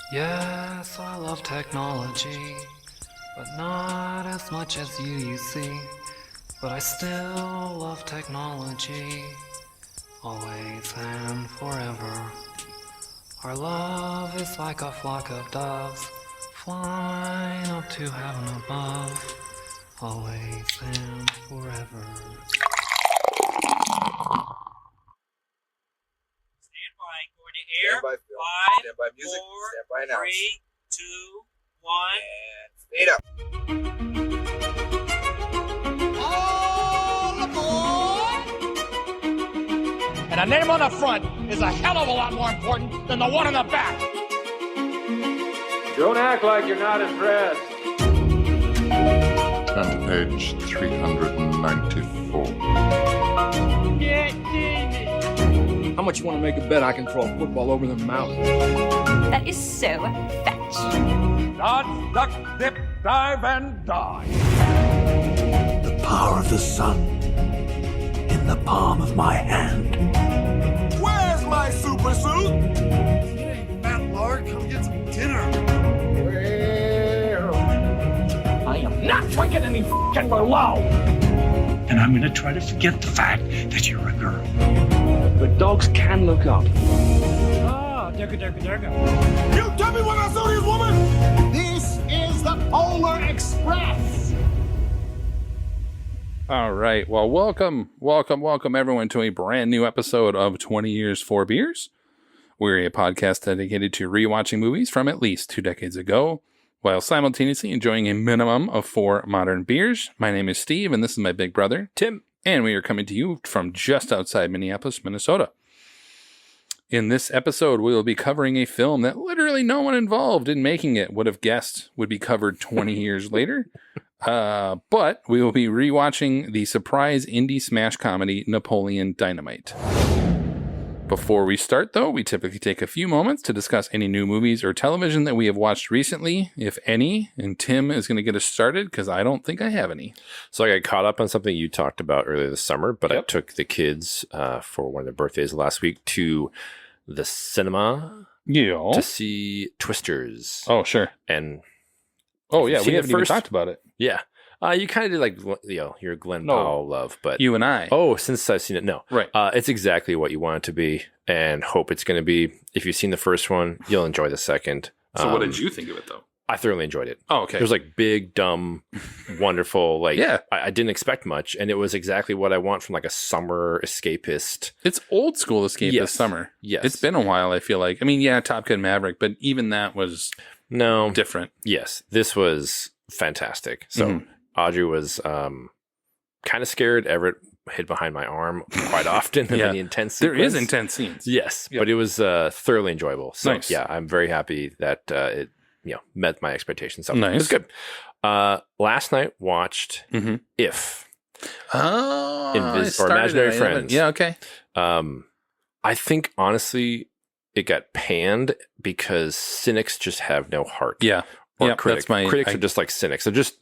Yes, I love technology, but not as much as you see. But I still love technology, always and forever. Our love is like a flock of doves, flying up to heaven above, always and forever. Stand by, going to air. Stand by, Phil. Five, Stand by music. 4, Stand by announce. 3, 2, 1. And fade up. And a name on the front is a hell of a lot more important than the one on the back. Don't act like you're not impressed. Turn to page 394. How much you want to make a bet I can throw a football over the mountain? That is so fetch. Dodge, duck, dip, dive, and die. The power of the sun in the palm of my hand. Where's my super suit? Hey, fat lard, come get some dinner. I am not drinking any f***ing Merlot. And I'm gonna try to forget the fact that you're a girl. But dogs can look up. Ah, durga. You tell me when I saw this woman! This is the Polar Express. All right. Well, welcome everyone to a brand new episode of 20 Years, 4 Beers. We're a podcast dedicated to rewatching movies from at least 2 decades ago, while simultaneously enjoying a minimum of 4 modern beers. My name is Steve, and this is my big brother, Tim, and we are coming to you from just outside Minneapolis, Minnesota. In this episode, we will be covering a film that literally no one involved in making it would have guessed would be covered 20 years later. But we will be rewatching the surprise indie smash comedy Napoleon Dynamite. Before we start, though, we typically take a few moments to discuss any new movies or television that we have watched recently, if any. And Tim is going to get us started because I don't think I have any. So I got caught up on something you talked about earlier this summer, but I took the kids for one of their birthdays last week to the cinema to see Twisters. Oh, sure. And we haven't even talked about it. Yeah. You kind of did like, your Glenn Powell love, but you and I. Oh, since I've seen it, no. Right. It's exactly what you want it to be and hope it's going to be. If you've seen the first one, you'll enjoy the second. So what did you think of it, though? I thoroughly enjoyed it. Oh, okay. It was like big, dumb, wonderful. Like, yeah. I didn't expect much, and it was exactly what I want from like a summer escapist. It's old school escapist summer. Yes. It's been a while, I feel like. I mean, yeah, Top Gun Maverick, but even that was different. Yes. This was fantastic. So Audrey was kind of scared. Everett hid behind my arm quite often in the intense sequence. There is intense scenes. Yes, Yep. but it was thoroughly enjoyable. So nice. Yeah, I'm very happy that it met my expectations. So nice. It was good. Last night watched If. Oh, or Imaginary Friends. Yeah, okay. I think honestly it got panned because cynics just have no heart. Yeah. Or critics are just like cynics. They're just,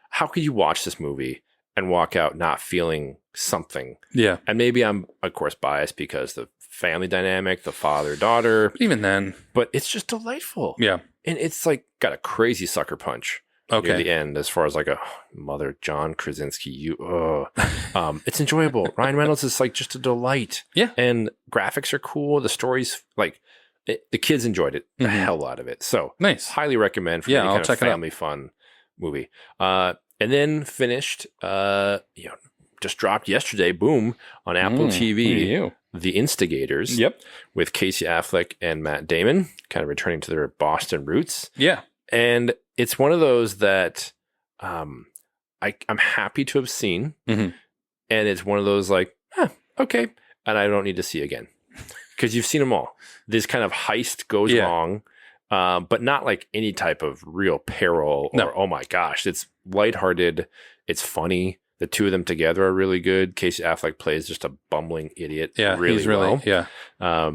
how could you watch this movie and walk out not feeling something? Yeah. And maybe I'm, of course, biased because the family dynamic, the father-daughter. Even then. But it's just delightful. Yeah. And it's like got a crazy sucker punch near the end as far as like a mother, John Krasinski. It's enjoyable. Ryan Reynolds is like just a delight. Yeah. And graphics are cool. The story's like, the kids enjoyed it, the hell out of it. So nice. Highly recommend for any kind of family fun movie. And then finished, just dropped yesterday, boom, on Apple TV, The Instigators with Casey Affleck and Matt Damon, kind of returning to their Boston roots. Yeah. And it's one of those that I'm happy to have seen. And it's one of those like, okay. And I don't need to see again. Because you've seen them all. This kind of heist goes wrong, but not like any type of real peril or, oh my gosh, it's lighthearted. It's funny. The two of them together are really good. Casey Affleck plays just a bumbling idiot. Yeah, really he's really well. Yeah.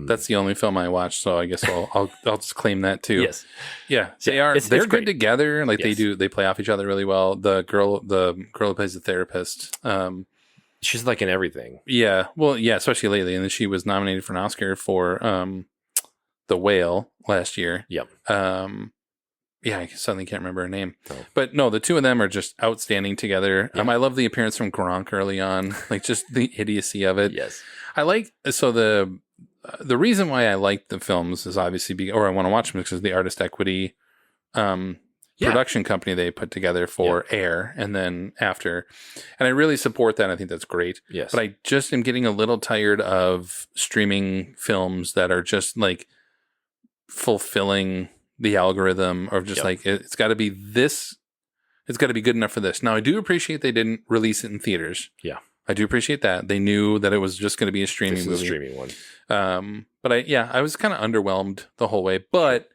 That's the only film I watched, so I guess I'll just claim that too. Yes. Yeah. So they're good together. Like they play off each other really well. The girl who plays the therapist. She's like in everything. Yeah. Well, yeah, especially lately. And then she was nominated for an Oscar for the whale last year. Yep. Yeah, I suddenly can't remember her name. Oh. But no, the two of them are just outstanding together. Yeah. I love the appearance from Gronk early on, like just the idiocy of it. Yes. I like, so the reason why I like the films is obviously, or I want to watch them, because of the artist equity production company they put together for Air and then after. And I really support that. I think that's great. Yes. But I just am getting a little tired of streaming films that are just like fulfilling the algorithm, or just like it's got to be this, it's got to be good enough for this. Now I do appreciate they didn't release it in theaters. Yeah, I do appreciate that. They knew that it was just going to be a streaming movie. A streaming one. But I was kind of underwhelmed the whole way, but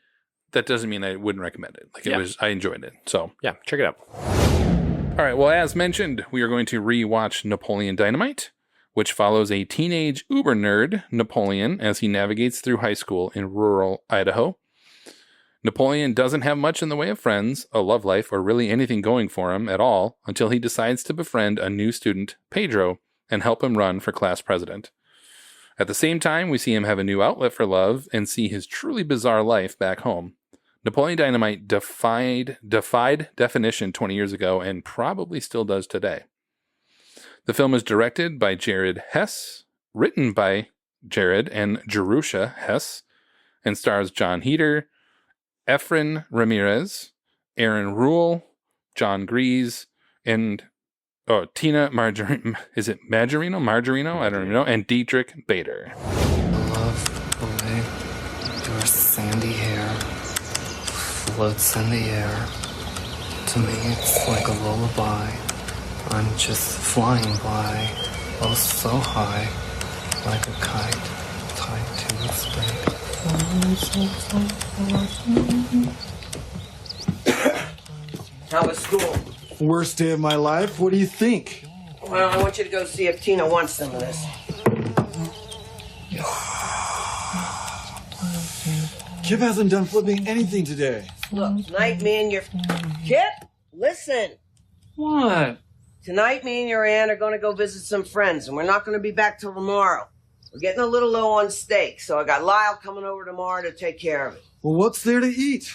that doesn't mean I wouldn't recommend it. Like I enjoyed it. So yeah, check it out. All right. Well, as mentioned, we are going to rewatch Napoleon Dynamite, which follows a teenage uber nerd, Napoleon, as he navigates through high school in rural Idaho. Napoleon doesn't have much in the way of friends, a love life, or really anything going for him at all until he decides to befriend a new student, Pedro, and help him run for class president. At the same time, we see him have a new outlet for love and see his truly bizarre life back home. Napoleon Dynamite defied definition 20 years ago and probably still does today. The film is directed by Jared Hess, written by Jared and Jerusha Hess, and stars John Heder, Efren Ramirez, Aaron Rule, John Grease, and Tina Margarino. Is it Margarino? I don't even know. And Dietrich Bader. I love the way your sandy hair floats in the air. To me, it's like a lullaby. I'm just flying by, oh so high, like a kite tied to a stake. How was school? Worst day of my life. What do you think? Well, I want you to go see if Tina wants some of this. Kip hasn't done flipping anything today. Look, tonight me and your... Kip, listen. What? Tonight me and your aunt are going to go visit some friends, and we're not going to be back till tomorrow. We're getting a little low on steak, so I got Lyle coming over tomorrow to take care of it. Well, what's there to eat?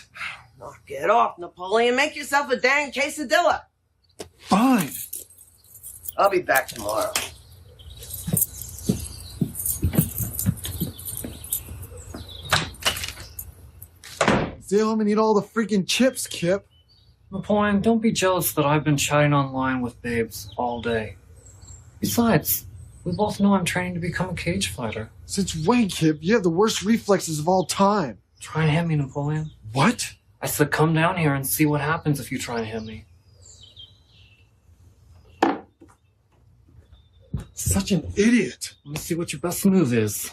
Knock it off, Napoleon. Make yourself a dang quesadilla. Fine. I'll be back tomorrow. Stay home and eat all the freaking chips, Kip. Napoleon, don't be jealous that I've been chatting online with babes all day. Besides, we both know I'm training to become a cage fighter. Since when, Kip? You have the worst reflexes of all time. Try and hit me, Napoleon. What? I said come down here and see what happens if you try and hit me. Such an idiot. Let me see what your best move is.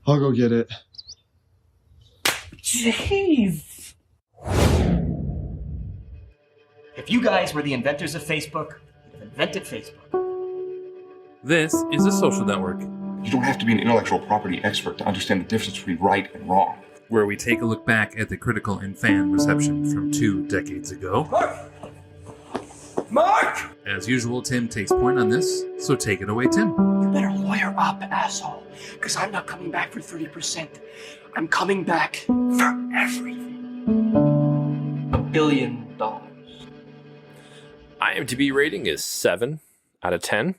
I'll go get it. Jeez. If you guys were the inventors of Facebook, you'd have invented Facebook. This is a social network You don't have to be an intellectual property expert to understand the difference between right and wrong. where we take a look back at the critical and fan reception from 2 decades ago. Mark! As usual, Tim takes point on this, so take it away, Tim. You better lawyer up, asshole. Because I'm not coming back for 30%. I'm coming back for everything. $1 billion. IMDb rating is 7 out of 10.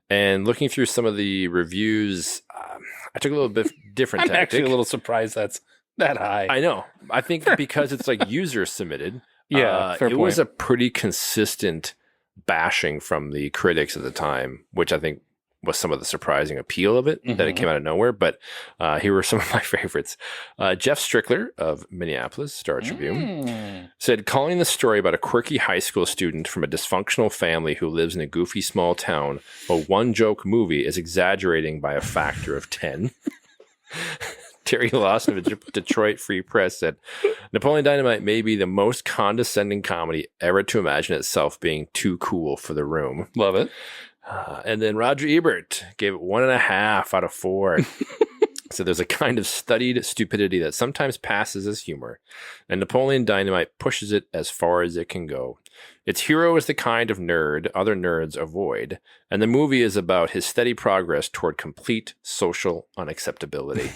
And looking through some of the reviews, I took a little bit different tactic. I'm actually a little surprised that's that high. I know. I think because it's like user submitted. Yeah, fair it point. was a pretty consistent bashing from the critics at the time, which I think was some of the surprising appeal of it, that it came out of nowhere. But here were some of my favorites. Jeff Strickler of Minneapolis Star-Tribune said, calling the story about a quirky high school student from a dysfunctional family who lives in a goofy small town a one-joke movie is exaggerating by a factor of 10. Terry Lawson of Detroit Free Press said, Napoleon Dynamite may be the most condescending comedy ever to imagine itself being too cool for the room. Love it. And then Roger Ebert gave it 1.5 out of 4. So there's a kind of studied stupidity that sometimes passes as humor, and Napoleon Dynamite pushes it as far as it can go. Its hero is the kind of nerd other nerds avoid, and the movie is about his steady progress toward complete social unacceptability.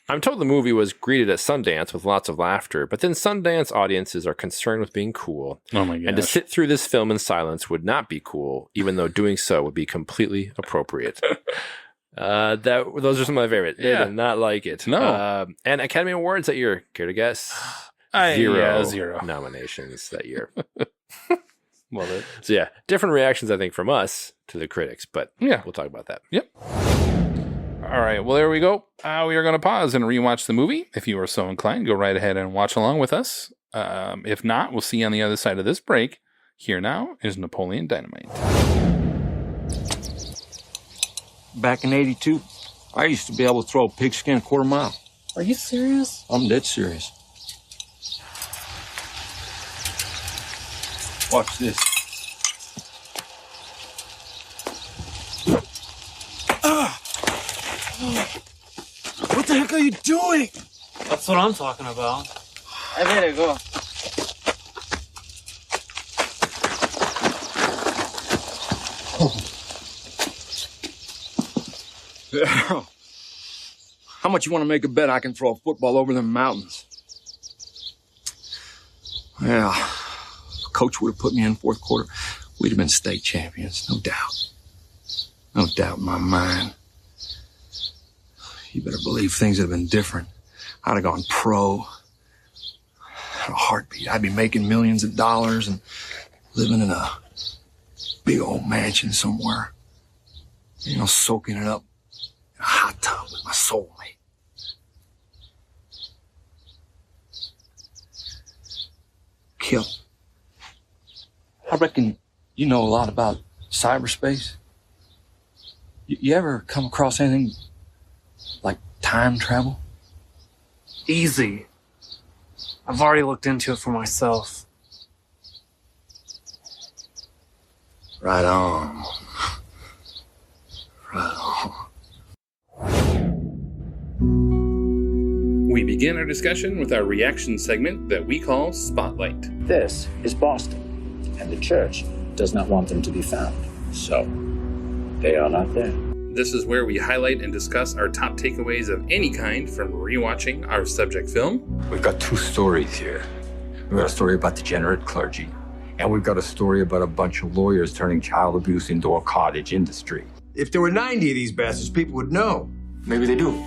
I'm told the movie was greeted at Sundance with lots of laughter, but then Sundance audiences are concerned with being cool. Oh my gosh. And to sit through this film in silence would not be cool, even though doing so would be completely appropriate. Those are some of my favorite. They did not like it. No. And Academy Awards that year, care to guess? Zero nominations that year. Love it. So yeah, different reactions I think from us to the critics, but yeah, we'll talk about that. Yep. All right, well there we go. We are going to pause and rewatch the movie. If you are so inclined, go right ahead and watch along with us. If not, we'll see you on the other side of this break. Here now is Napoleon Dynamite. Back in '82, I used to be able to throw a pigskin a quarter mile. Are you serious? I'm dead serious. Watch this. What the heck are you doing? That's what I'm talking about. I better go. How much you want to make a bet I can throw a football over them mountains? Yeah, if coach would have put me in fourth quarter, we'd have been state champions, no doubt. No doubt in my mind. You better believe things would have been different. I'd have gone pro. In a heartbeat. I'd be making millions of dollars and living in a big old mansion somewhere. You know, soaking it up in a hot tub with my soulmate. Kip, I reckon you know a lot about cyberspace. You ever come across anything like time travel? Easy. I've already looked into it for myself. Right on. Right on. We begin our discussion with our reaction segment that we call Spotlight. This is Boston, and the church does not want them to be found. So, they are not there. This is where we highlight and discuss our top takeaways of any kind from rewatching our subject film. We've got two stories here. We've got a story about degenerate clergy, and we've got a story about a bunch of lawyers turning child abuse into a cottage industry. If there were 90 of these bastards, people would know. Maybe they do.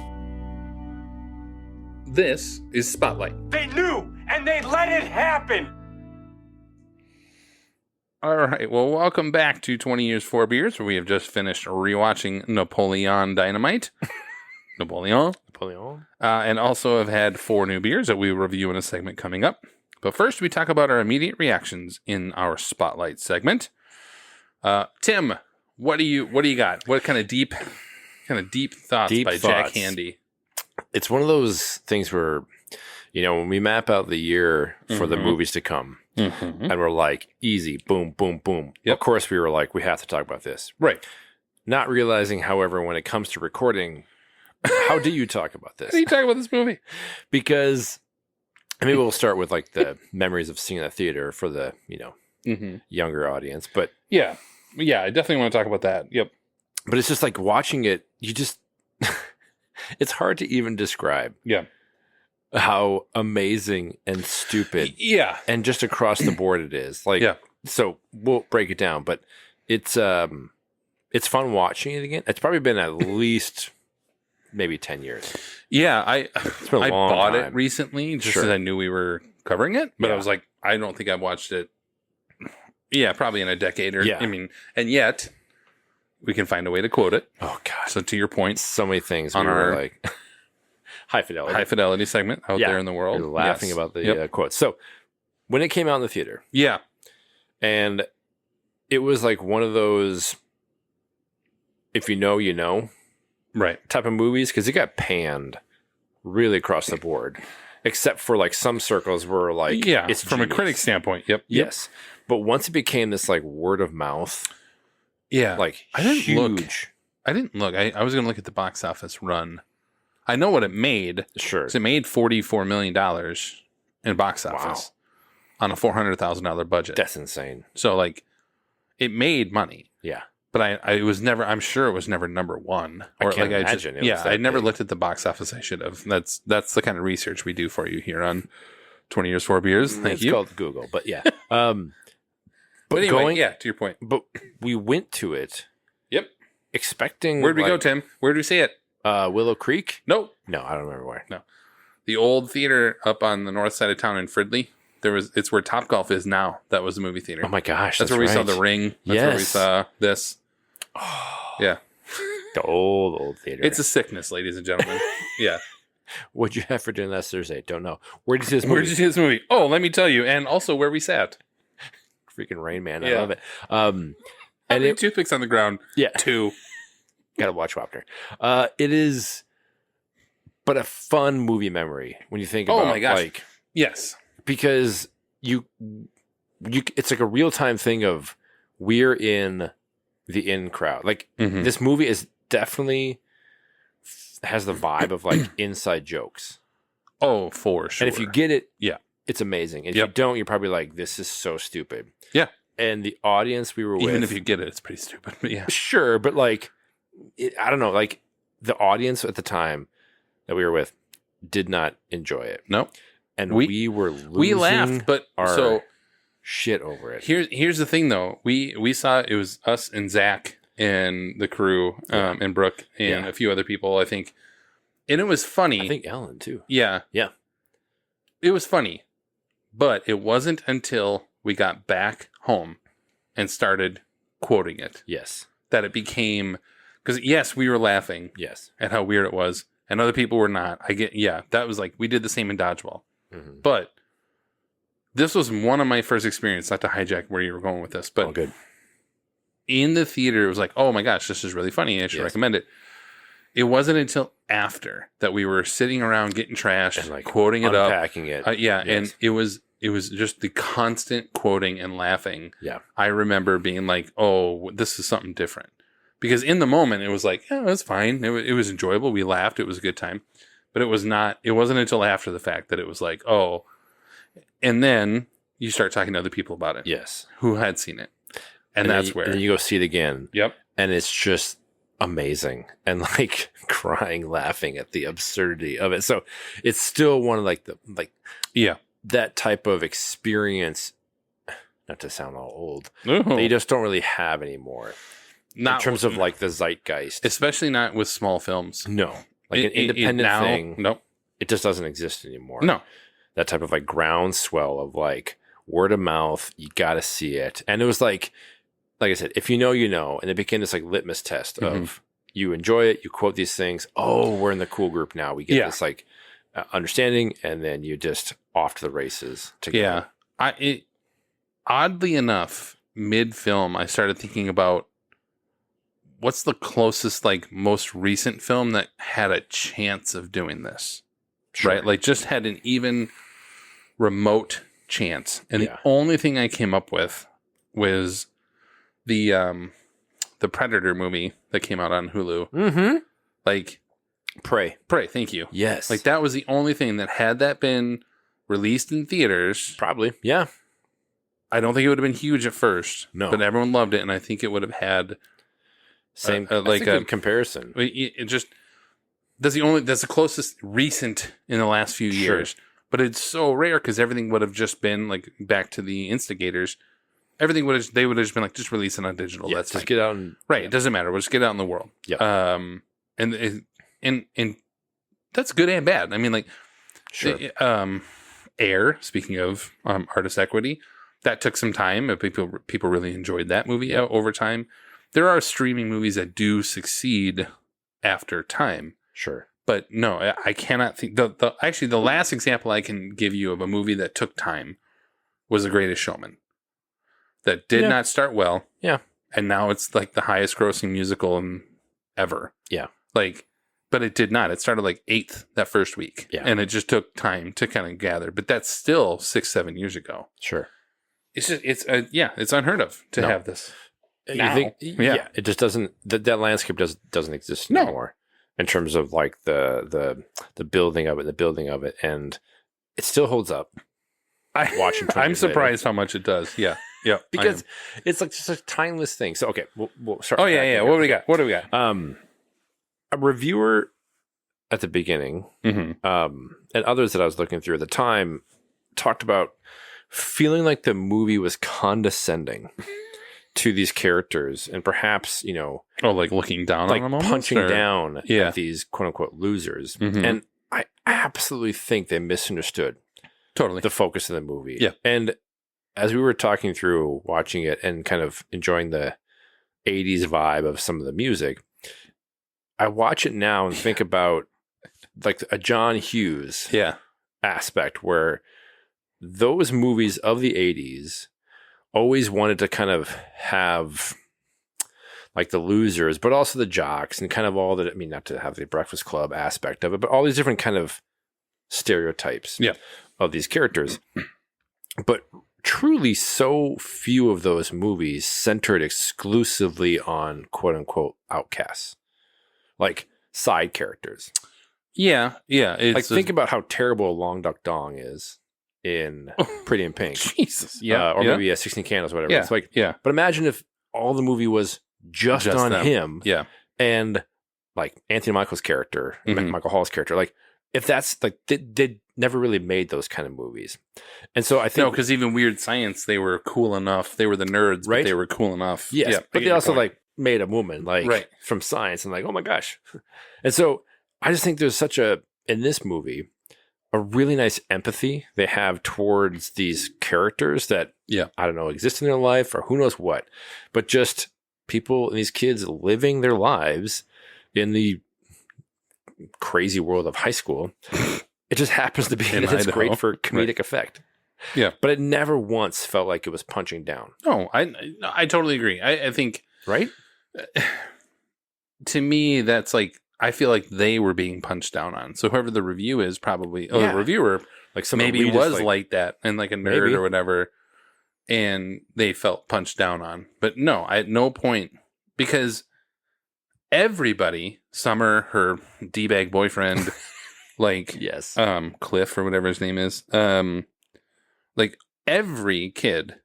This is Spotlight. They knew, and they let it happen. All right, well, welcome back to 20 Years, 4 Beers, where we have just finished rewatching Napoleon Dynamite. Napoleon. And also have had 4 new beers that we will review in a segment coming up. But first, we talk about our immediate reactions in our Spotlight segment. Tim, what do you got? What kind of deep thoughts by Jack Handy? It's one of those things where, you know, when we map out the year for the movies to come, and we're like, easy, boom, boom, boom. Yep. Of course, we were like, we have to talk about this. Right. Not realizing, however, when it comes to recording, how do you talk about this? How do you talk about this movie? Because, and maybe we'll start with like the memories of seeing the theater for the, you know, younger audience. But yeah, I definitely want to talk about that. Yep. But it's just like watching it, you just, it's hard to even describe. Yeah. How amazing and stupid, and just across the board it is. Like, so we'll break it down, but it's fun watching it again. It's probably been at least maybe 10 years. Yeah, I bought time. it recently just because I knew we were covering it, but I was like, I don't think I've watched it. Yeah, probably in a decade or I mean, and yet we can find a way to quote it. Oh God! So to your point, so many things on our like. High fidelity segment out there in the world. You're laughing about the quotes. So when it came out in the theater, and it was like one of those, if you know, you know, right type of movies, because it got panned really across the board, except for like some circles were like, it's from genius. A critic standpoint. Yes, but once it became this like word of mouth, like I didn't huge. look. I was going to look at the box office run. I know what it made. Sure. So it made $44 million in box office on a $400,000 budget. That's insane. So like, it made money. Yeah. But I was never. I'm sure it was never number one. I can't imagine. I never looked at the box office. I should have. That's the kind of research we do for you here on 20 Years, 4 Beers. Thank you. It's called Google, but yeah. But anyway, to your point. But we went to it. Yep. Expecting. Where'd we go, Tim? Where'd we see it? Willow Creek? Nope. No, I don't remember where. No. The old theater up on the north side of town in Fridley. It's where Topgolf is now. That was the movie theater. Oh my gosh. That's where we saw The Ring. That's where we saw this. Yeah. The old theater. It's a sickness, ladies and gentlemen. Yeah. What'd you have for dinner last Thursday? Don't know. Where did you see this movie? Where did you see this movie? Oh, let me tell you. And also where we sat. Freaking Rain Man. I Yeah. love it. And it, toothpicks on the ground. Yeah. 2. Gotta watch Wapner. It is, but a fun movie memory when you think about. Oh my gosh. Like, yes. Because you, it's like a real time thing of we're in the in crowd. Like this movie is definitely has the vibe of like inside jokes. Oh, for sure. And if you get it, yeah, it's amazing. And if you don't, you're probably like, this is so stupid. Yeah. And the audience we were with, even if you get it, it's pretty stupid. But yeah, sure. But like, I don't know. Like the audience at the time that we were with did not enjoy it. No. And we were losing we laughed, but our shit over it. Here's the thing, though. We saw it was us and Zach and the crew, and Brooke and a few other people, I think, and it was funny. I think Ellen too. Yeah, yeah, it was funny, but it wasn't until we got back home and started quoting it, that it became, because yes, we were laughing, at how weird it was, and other people were not. That was like we did the same in Dodgeball. But this was one of my first experience, not to hijack where you were going with this, but good. In the theater, it was like, oh my gosh, this is really funny. I should recommend it. It wasn't until after that we were sitting around getting trashed, and like quoting it up, unpacking it. And it was just the constant quoting and laughing. Yeah. I remember being like, oh, this is something different. Because in the moment, it was like, yeah, it's fine. It was enjoyable. We laughed. It was a good time. But it wasn't until after the fact that it was like, oh, and then you start talking to other people about it. Yes. Who had seen it. And that's where. And then you go see it again. Yep. And it's just amazing. And like crying, laughing at the absurdity of it. So it's still one of that type of experience, not to sound all old, that you just don't really have anymore. Not in terms of like the zeitgeist. Especially not with small films. No. Like an independent thing. Nope. It just doesn't exist anymore. No. That type of like groundswell of like word of mouth. You got to see it. And it was like I said, if you know, you know. And it became this like litmus test of you enjoy it. You quote these things. Oh, we're in the cool group now. We get this like understanding. And then you just off to the races together. Yeah. Oddly enough, mid-film, I started thinking about what's the closest, like, most recent film that had a chance of doing this? Sure. Right? Like, just had an even remote chance. And the only thing I came up with was the Predator movie that came out on Hulu. Mm-hmm. Like, Prey. Thank you. Yes. Like, that was the only thing that had that been released in theaters. Probably. Yeah. I don't think it would have been huge at first. No. But everyone loved it, and I think it would have had... Same like a good comparison. It just that's the closest recent in the last few years. But it's so rare because everything would have just been like back to the instigators. Everything would have just been like just release it on digital. That's just get out and it doesn't matter. We'll just get out in the world. Yeah. And that's good and bad. I mean, like Air. Speaking of artist equity, that took some time. People really enjoyed that movie over time. There are streaming movies that do succeed after time. Sure. But no, I cannot think. Actually, the last example I can give you of a movie that took time was The Greatest Showman. That did not start well. Yeah. And now it's like the highest grossing musical ever. Yeah. Like, but it did not. It started like 8th that first week. Yeah. And it just took time to kind of gather. But that's still 6-7 years ago. Sure. It's just, it's unheard of to have this. You think, it just doesn't. That landscape doesn't exist anymore. in terms of like the building of it, and it still holds up. Watching, I'm surprised how much it does. Yeah, because it's like just a timeless thing. So okay, we'll start. Oh yeah. What do we got? A reviewer at the beginning, and others that I was looking through at the time talked about feeling like the movie was condescending to these characters, and perhaps like looking down like on them, almost, punching or? down Yeah. at these quote unquote losers. And I absolutely think they misunderstood totally the focus of the movie. Yeah. And as we were talking through watching it and kind of enjoying the 80s vibe of some of the music, I watch it now and think about like a John Hughes aspect where those movies of the 80s always wanted to kind of have like the losers, but also the jocks and kind of all that. I mean, not to have the Breakfast Club aspect of it, but all these different kind of stereotypes of these characters. But truly, so few of those movies centered exclusively on quote unquote outcasts, like side characters. Yeah. Like think about how terrible Long Duck Dong is in Pretty in Pink. Jesus. Or maybe 16 Candles, whatever. Yeah. It's like, yeah. But imagine if all the movie was just on them. him. Yeah. And like Anthony Michael's character, Michael Hall's character, like if that's like, they never really made those kind of movies. And so I think. No, because even Weird Science, they were cool enough. They were the nerds, right? But they were cool enough. Yes. Yeah, but they also like made a woman like right. from Science and like, oh my gosh. And so I just think there's such in this movie, a really nice empathy they have towards these characters that, I don't know, exist in their life or who knows what, but just people, these kids living their lives in the crazy world of high school. It just happens to be that it's great for comedic effect. Yeah. But it never once felt like it was punching down. No, I totally agree. I think, right? To me, that's like, I feel like they were being punched down on. So whoever the review is probably, the reviewer, like some maybe was like that and like a nerd or whatever, and they felt punched down on. But no, at no point, because everybody, Summer, her D-bag boyfriend, like Cliff or whatever his name is, like every kid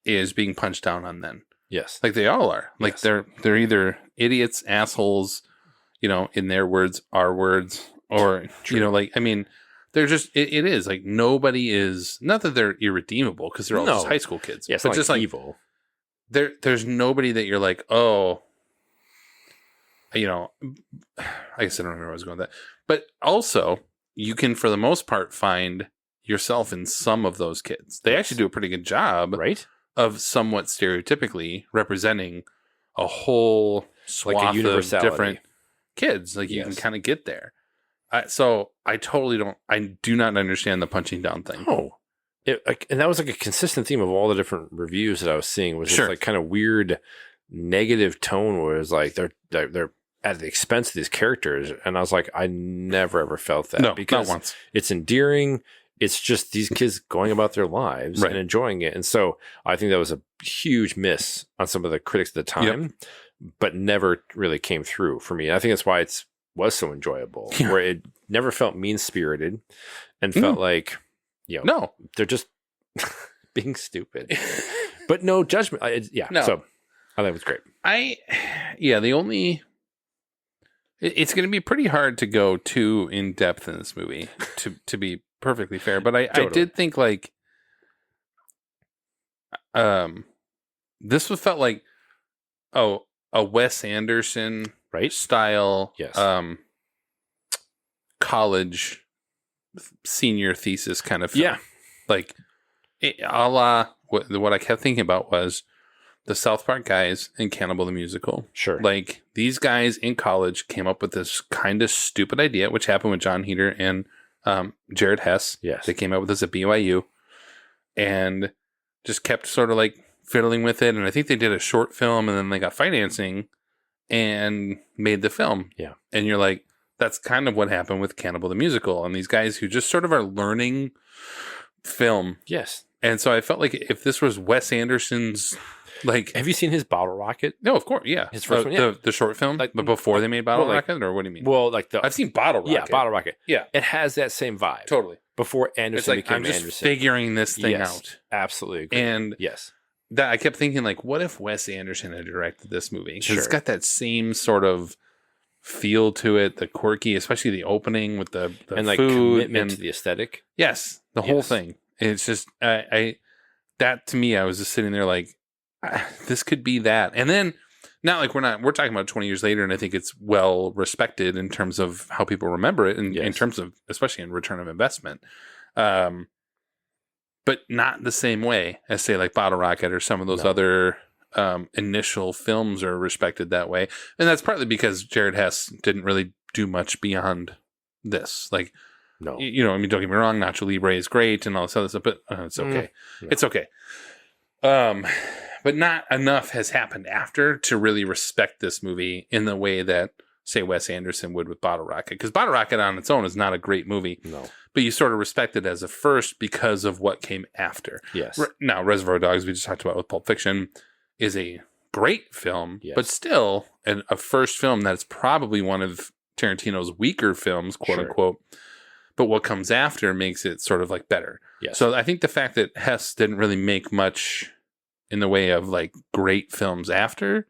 is being punched down on then. Yes. Like they all are. Like they're either idiots, assholes, in their words, our words, or, like, I mean, they're just, it is like nobody is, not that they're irredeemable because they're all just high school kids. Yeah, it's but just like evil. There's nobody that you're like, oh, I guess I don't remember where I was going with that. But also, you can, for the most part, find yourself in some of those kids. They actually do a pretty good job, right, of somewhat stereotypically representing a whole swath like a universality. Of different kids. Like you can kind of get there. So I do not understand the punching down thing. Oh, and that was like a consistent theme of all the different reviews that I was seeing was this like kind of weird negative tone where it was like they're at the expense of these characters. And I was like, I never ever felt that. No, because not once. It's endearing. It's just these kids going about their lives and enjoying it. And so I think that was a huge miss on some of the critics at the time, but never really came through for me. And I think that's why it was so enjoyable, where it never felt mean-spirited and felt like, no, they're just being stupid, but no judgment. No. So I think it was great. It's going to be pretty hard to go too in depth in this movie to be perfectly fair, but I did think like this felt like a Wes Anderson style college senior thesis kind of film. Like a la what I kept thinking about was the South Park guys and Cannibal the Musical. Sure. Like these guys in college came up with this kind of stupid idea, which happened with John Heder and Jared Hess. Yes. They came up with this at BYU and just kept sort of like fiddling with it. And I think they did a short film and then they got financing and made the film. Yeah. And you're like, that's kind of what happened with Cannibal the Musical. And these guys who just sort of are learning film. Yes. And so I felt like if this was Wes Anderson's Like, have you seen his Bottle Rocket? No, of course, yeah. His first one, yeah. The short film, Like, but before they made Bottle well, like- Rocket, or what do you mean? Well, like I've seen Bottle Rocket. Yeah, Bottle Rocket. Yeah. It has that same vibe. Totally. Before It's Anderson like became I'm just Anderson. figuring this thing Yes, out. Absolutely agree. And yes, that I kept thinking, like, what if Wes Anderson had directed this movie? Because it's Sure. got that same sort of feel to it, the quirky, especially the opening with the and like food commitment and to the aesthetic. yes, the whole Yes. thing. It's just I that to me, I was just sitting there like, this could be that. And then not like we're talking about 20 years later, and I think it's well respected in terms of how people remember it, and in terms of especially in return of investment. But not the same way as say like Bottle Rocket or some of those other initial films are respected that way. And that's partly because Jared Hess didn't really do much beyond this. Like, no, you know, I mean, don't get me wrong, Nacho Libre is great and all this other stuff, but it's okay. No. It's okay. But not enough has happened after to really respect this movie in the way that, say, Wes Anderson would with Bottle Rocket. Because Bottle Rocket on its own is not a great movie. No. But you sort of respect it as a first because of what came after. Yes. Now, Reservoir Dogs, we just talked about with Pulp Fiction, is a great film, but still a first film that's probably one of Tarantino's weaker films, quote unquote. But what comes after makes it sort of like better. Yes. So I think the fact that Hess didn't really make much in the way of like great films after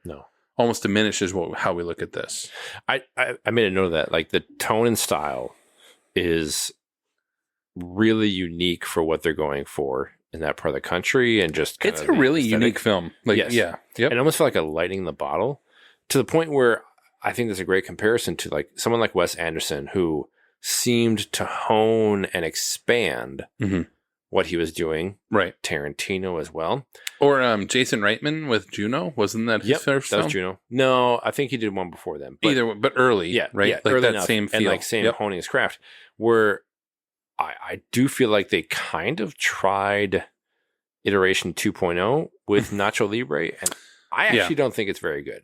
almost diminishes how we look at this. I made a note of that. Like the tone and style is really unique for what they're going for in that part of the country, and just it's a really unique film. Like, yes. yeah, and almost feel like a lightning in the bottle, to the point where I think there's a great comparison to like someone like Wes Anderson, who seemed to hone and expand what he was doing. Right. Tarantino as well. Or Jason Reitman with Juno. Wasn't that his first that film? was Juno. No, I think he did one before them. But early. Yeah. Right? Yeah, like early that enough, same feel. and like same honing his craft. Where I do feel like they kind of tried iteration 2.0 with Nacho Libre, and I actually don't think it's very good.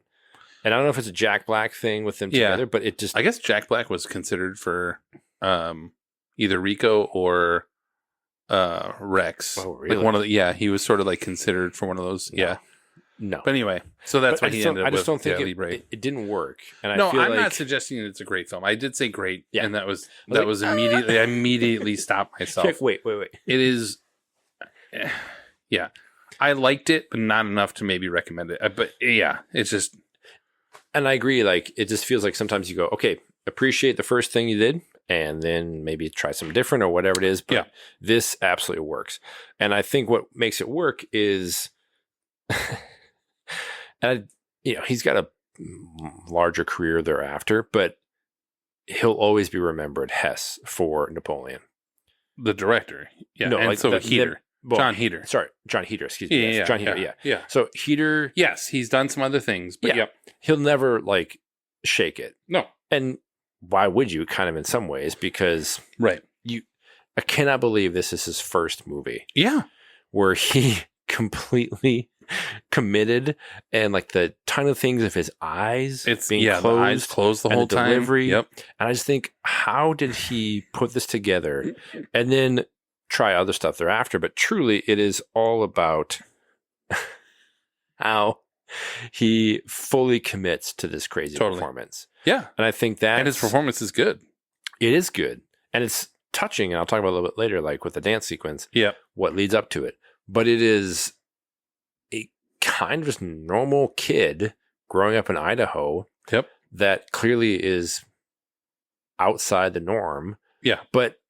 And I don't know if it's a Jack Black thing with them together, but it just... I guess Jack Black was considered for either Rico or Rex. Oh, really? Like one of the, he was sort of like considered for one of those. No. But anyway, so that's what he ended up with. I just don't think Libre. it didn't work. And No, I feel I'm like, not suggesting it's a great film. I did say great, and that was immediately. I immediately stopped myself. Wait. It is, yeah. I liked it, but not enough to maybe recommend it. But yeah, it's just. And I agree. Like, it just feels like sometimes you go, okay, appreciate the first thing you did, and then maybe try something different or whatever it is. But this absolutely works. And I think what makes it work is, and he's got a larger career thereafter, but he'll always be remembered, Hess, for Napoleon. The director. Yeah. No, and like so Heater. John Heater. Sorry, John Heater, excuse me. Yeah, John Heater, yeah. So Heater... Yes, he's done some other things, but he'll never, like, shake it. No. And why would you, kind of in some ways, because... Right. I cannot believe this is his first movie. Yeah. Where he completely committed, and, like, the tiny things of his eyes being closed. The eyes closed the whole time. Delivery. Yep. And I just think, how did he put this together? And then... try other stuff thereafter, but truly it is all about how he fully commits to this crazy performance. Yeah. And I think that... and his performance is good. It is good. And it's touching, and I'll talk about it a little bit later, like with the dance sequence, what leads up to it. But it is a kind of just normal kid growing up in Idaho that clearly is outside the norm. Yeah. But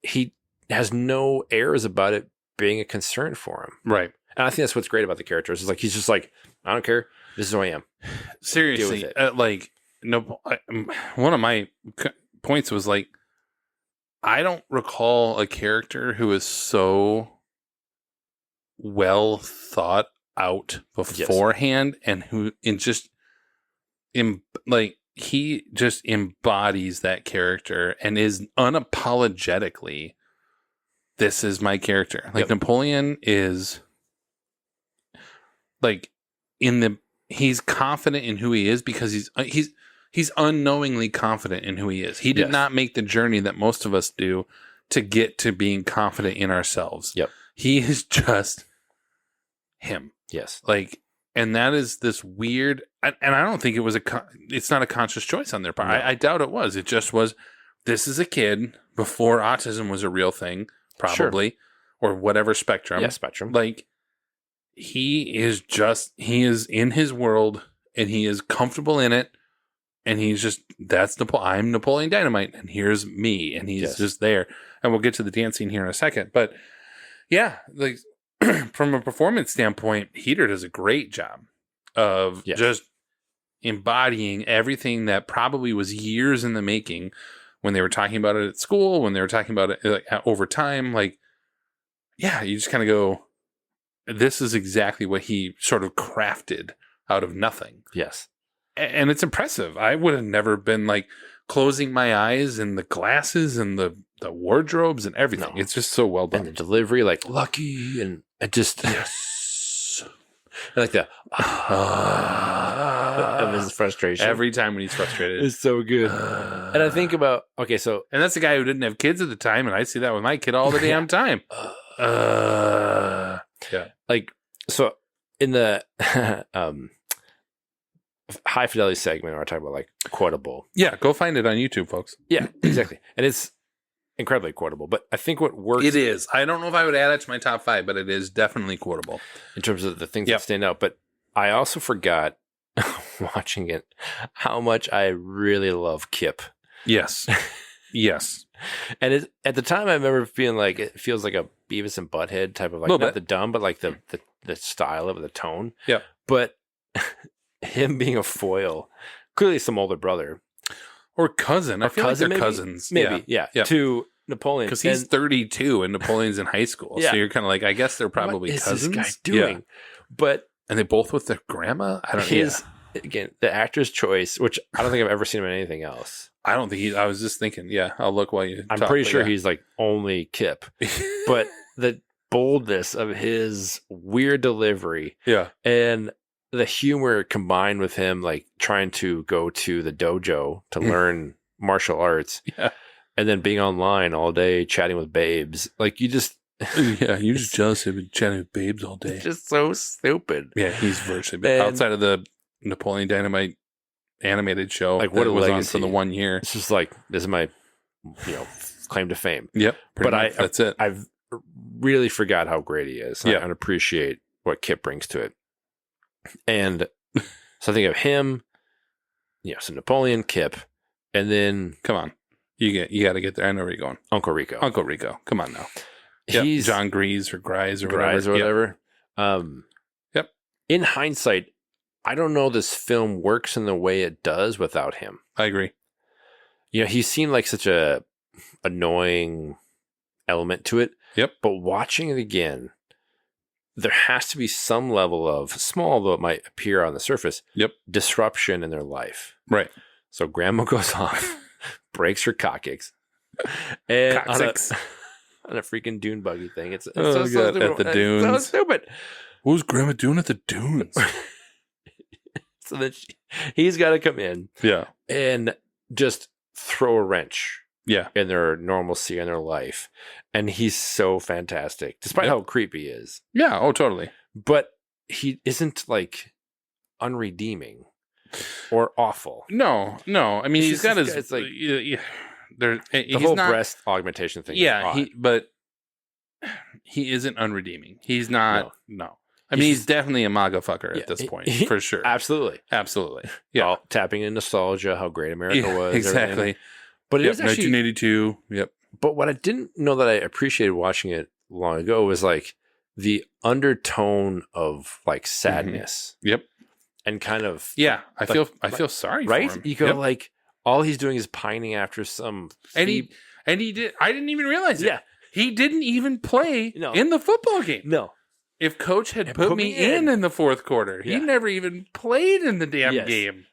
he has no airs about it being a concern for him. Right. And I think that's what's great about the characters. It's like, he's just like, I don't care. This is who I am. Seriously. One of my points was like, I don't recall a character who is so well thought out beforehand and who he just embodies that character and is unapologetically, this is my character. Like Napoleon is like he's confident in who he is because he's unknowingly confident in who he is. He did not make the journey that most of us do to get to being confident in ourselves. Yep. He is just him. Yes. Like, and that is this weird, and I don't think it was it's not a conscious choice on their part. No. I doubt it was. It just was, this is a kid before autism was a real thing, probably, or whatever spectrum. Yeah, spectrum. Like, he is in his world, and he is comfortable in it, and he's just, I'm Napoleon Dynamite, and here's me, and he's just there. And we'll get to the dance scene here in a second. But yeah, like, from a performance standpoint, Heater does a great job of just embodying everything that probably was years in the making when they were talking about it at school, when they were talking about it like, over time. Like, yeah, you just kind of go, this is exactly what he sort of crafted out of nothing. Yes. And it's impressive. I would have never been like closing my eyes and the glasses and the wardrobes and everything. No. It's just so well done. And the delivery, like lucky, and it just yes. I like that. Of his frustration. Every time when he's frustrated. It's so good. And I think about, okay, so. And that's a guy who didn't have kids at the time, and I see that with my kid all the damn time. Yeah. Like, so in the high fidelity segment, where I talk about like quotable. Yeah, go find it on YouTube, folks. Yeah, exactly. And it's incredibly quotable, but I think what works. It is. I don't know if I would add it to my top 5, but it is definitely quotable in terms of the things that stand out. But I also forgot watching it how much I really love Kip. Yes. Yes. And at the time, I remember feeling like it feels like a Beavis and Butthead type of like, not the dumb, but like the style of it, the tone. Yeah. But him being a foil, clearly some older brother. Or cousin. I feel like they're maybe? cousins. Maybe, yeah. To Napoleon. Because he's 32 and Napoleon's in high school. So you're kind of like, I guess they're probably cousins. What is this guy doing? Yeah. And they both with their grandma? I don't know. Again, the actor's choice, which I don't think I've ever seen him in anything else. I don't think I was just thinking, I'll look while you I'm pretty sure he's like only Kip. But the boldness of his weird delivery. Yeah. And the humor combined with him like trying to go to the dojo to learn martial arts. Yeah. And then being online all day chatting with babes. Like you just you're just jealous of chatting with babes all day. It's just so stupid. Yeah, he's virtually outside of the Napoleon Dynamite animated show, like what it was on for the 1 year. It's just like, this is my claim to fame. Yep. But that's it. I've really forgot how great he is. Yeah. I appreciate what Kip brings to it. And so I think of him, so Napoleon, Kip, and then come on. You got to get there. I know where you're going. Uncle Rico. Come on now. He's John Grease or Grise or whatever. Yep. In hindsight, I don't know this film works in the way it does without him. I agree. He seemed like such a annoying element to it. Yep. But watching it again, there has to be some level of, small though it might appear on the surface, disruption in their life. Right. So grandma goes off, breaks her coccyx, and on a freaking dune buggy thing. It's so stupid. At the dunes. It's so stupid. What was grandma doing at the dunes? So then he's got to come in, and just throw a wrench, in their normalcy in their life, and he's so fantastic, despite how creepy he is. Yeah, oh, totally. But he isn't like unredeeming or awful. No. I mean, he's got his. It's like the whole breast augmentation thing. Yeah, but he isn't unredeeming. He's not. No. I mean, he's definitely a MAGA fucker at this point, for sure. Absolutely. Yeah. All tapping in nostalgia, how great America was. Exactly. Everything. But it is actually 1982. Yep. But what I didn't know that I appreciated watching it long ago was like the undertone of like sadness. Mm-hmm. Yep. And kind of. Yeah. I feel sorry for him. You go like, all he's doing is pining after some. And he did. I didn't even realize it. Yeah. He didn't even play in the football game. No. If coach had put me in the fourth quarter, he never even played in the damn game.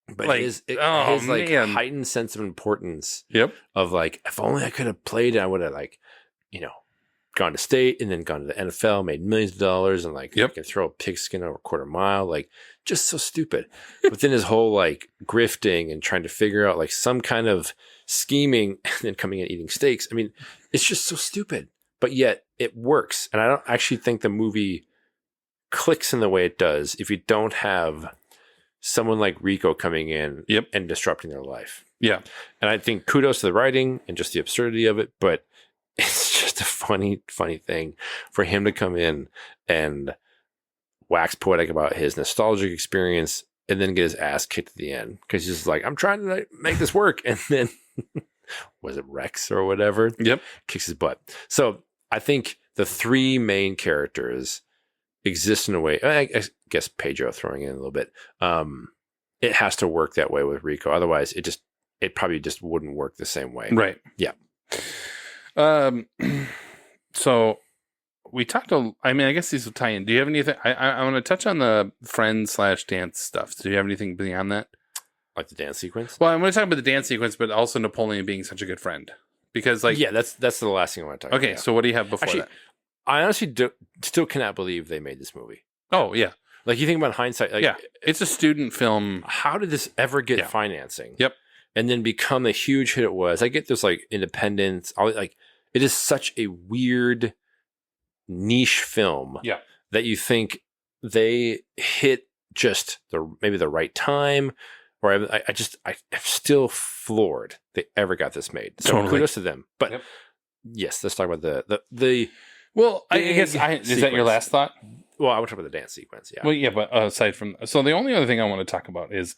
But like, his man. heightened sense of importance. Yep. Of like, if only I could have played, I would have gone to state and then gone to the NFL, made millions of dollars, and I can throw a pigskin over a quarter mile. Like, just so stupid. But then his whole like grifting and trying to figure out like some kind of scheming and then coming and eating steaks. I mean, it's just so stupid. But yet it works. And I don't actually think the movie clicks in the way it does if you don't have someone like Rico coming in and disrupting their life. Yeah. And I think kudos to the writing and just the absurdity of it, but it's just a funny thing for him to come in and wax poetic about his nostalgic experience and then get his ass kicked at the end. Because he's just like, I'm trying to make this work. And then, was it Rex or whatever? Yep. Kicks his butt. So I think the three main characters exist in a way, I guess Pedro throwing in a little bit, it has to work that way with Rico. Otherwise, it probably just wouldn't work the same way. Right. Yeah. So we talked I guess these will tie in. Do you have anything? I want to touch on the friend/dance stuff. Do you have anything beyond that? Like the dance sequence? Well, I'm going to talk about the dance sequence, but also Napoleon being such a good friend. Because that's the last thing I want to talk about. Okay, so what do you have before that? I honestly still cannot believe they made this movie. Oh, yeah. Like, you think about hindsight. Like, yeah, it's a student film. How did this ever get financing? Yep. And then become the huge hit it was? I get this, like, independence. Like, it is such a weird niche film that you think they hit just maybe the right time. Or I'm still floored they ever got this made. So kudos to them. But yes, let's talk about the well, I guess is that your last thought? Well, I want to talk about the dance sequence. Yeah. Well, yeah, but aside from so the only other thing I want to talk about is,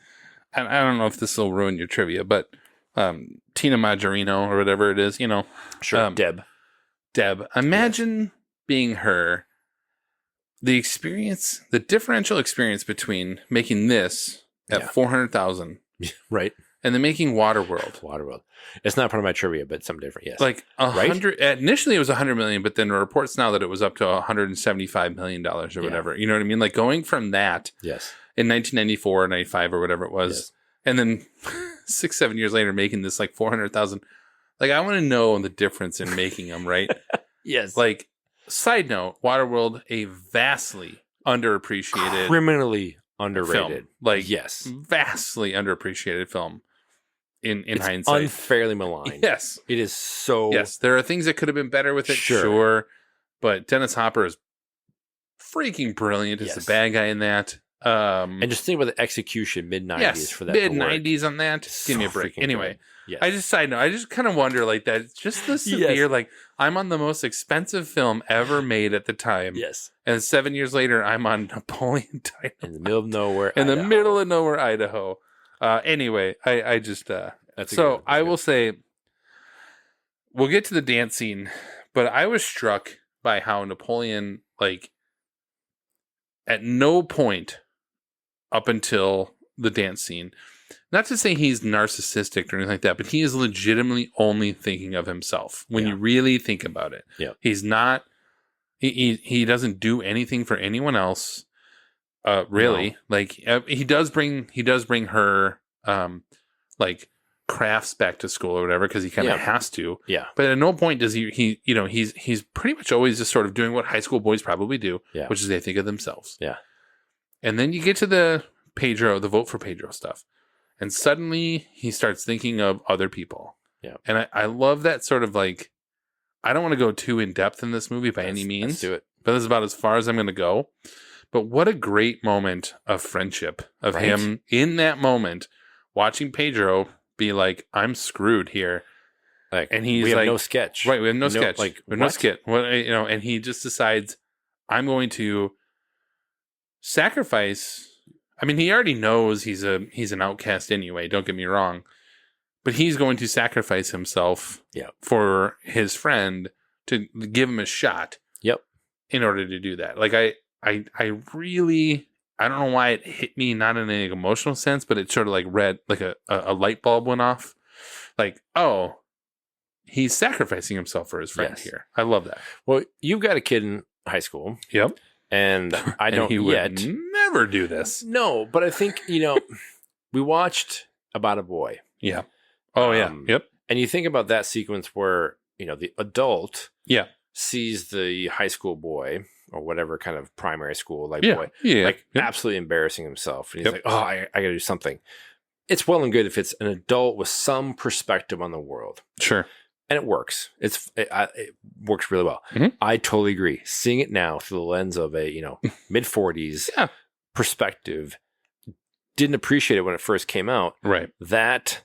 and I don't know if this will ruin your trivia, but Tina Majorino or whatever it is, sure, Deb. Imagine being her. The experience, the differential experience between making this at 400,000, right, and then making Waterworld. It's not part of my trivia, but something different. Yes, like 100. Right? Initially, it was 100 million, but then reports now that it was up to 175 million dollars or whatever. You know what I mean? Like going from that, in 1994 or 95 or whatever it was, and then 6-7 years later, making this like 400,000. Like I want to know the difference in making them, right? Yes. Like side note, Waterworld, a vastly underappreciated, criminally underrated film. Like vastly underappreciated film in hindsight. Unfairly maligned. Yes. It is so there are things that could have been better with it, sure. But Dennis Hopper is freaking brilliant as the bad guy in that. And just think about the execution mid-90s for that. Mid-90s on that. Give me a break. Anyway, I just kind of wonder like that. Just the severe, like I'm on the most expensive film ever made at the time. Yes. And 7 years later, I'm on Napoleon Dynamite. In the middle of nowhere, In the middle of nowhere, Idaho. Anyway, I just, so I will say, we'll get to the dance scene, but I was struck by how Napoleon, like, at no point up until the dance scene, not to say he's narcissistic or anything like that, but he is legitimately only thinking of himself when you really think about it. Yeah. He's not, he doesn't do anything for anyone else. Really. No. Like he does bring her, like crafts back to school or whatever, cause he kind of has to. Yeah. But at no point does he's pretty much always just sort of doing what high school boys probably do, which is they think of themselves. Yeah. And then you get to the vote for Pedro stuff. And suddenly he starts thinking of other people. Yeah. And I love that sort of like, I don't want to go too in depth in this movie by any means. Let's do it. But this is about as far as I'm going to go. But what a great moment of friendship of him in that moment, watching Pedro be like, I'm screwed here. Like, and he's we have like, no sketch. Right. We have no sketch. Like, we have no skit. What, and he just decides, I'm going to sacrifice. I mean, he already knows he's an outcast anyway. Don't get me wrong, but he's going to sacrifice himself for his friend to give him a shot. Yep. In order to do that, like I really, I don't know why it hit me, not in any emotional sense, but it sort of like a light bulb went off. Like, oh, he's sacrificing himself for his friend here. I love that. Well, you've got a kid in high school. Yep. And I don't he would never do this. No, but I think, we watched About a Boy. Yeah. Oh, yeah. Yep. And you think about that sequence where, the adult sees the high school boy or whatever kind of primary school boy, absolutely embarrassing himself. And he's like, oh, I got to do something. It's well and good if it's an adult with some perspective on the world. Sure. and it works. It works really well. Mm-hmm. I totally agree. Seeing it now through the lens of a mid 40s perspective, didn't appreciate it when it first came out. Right. That,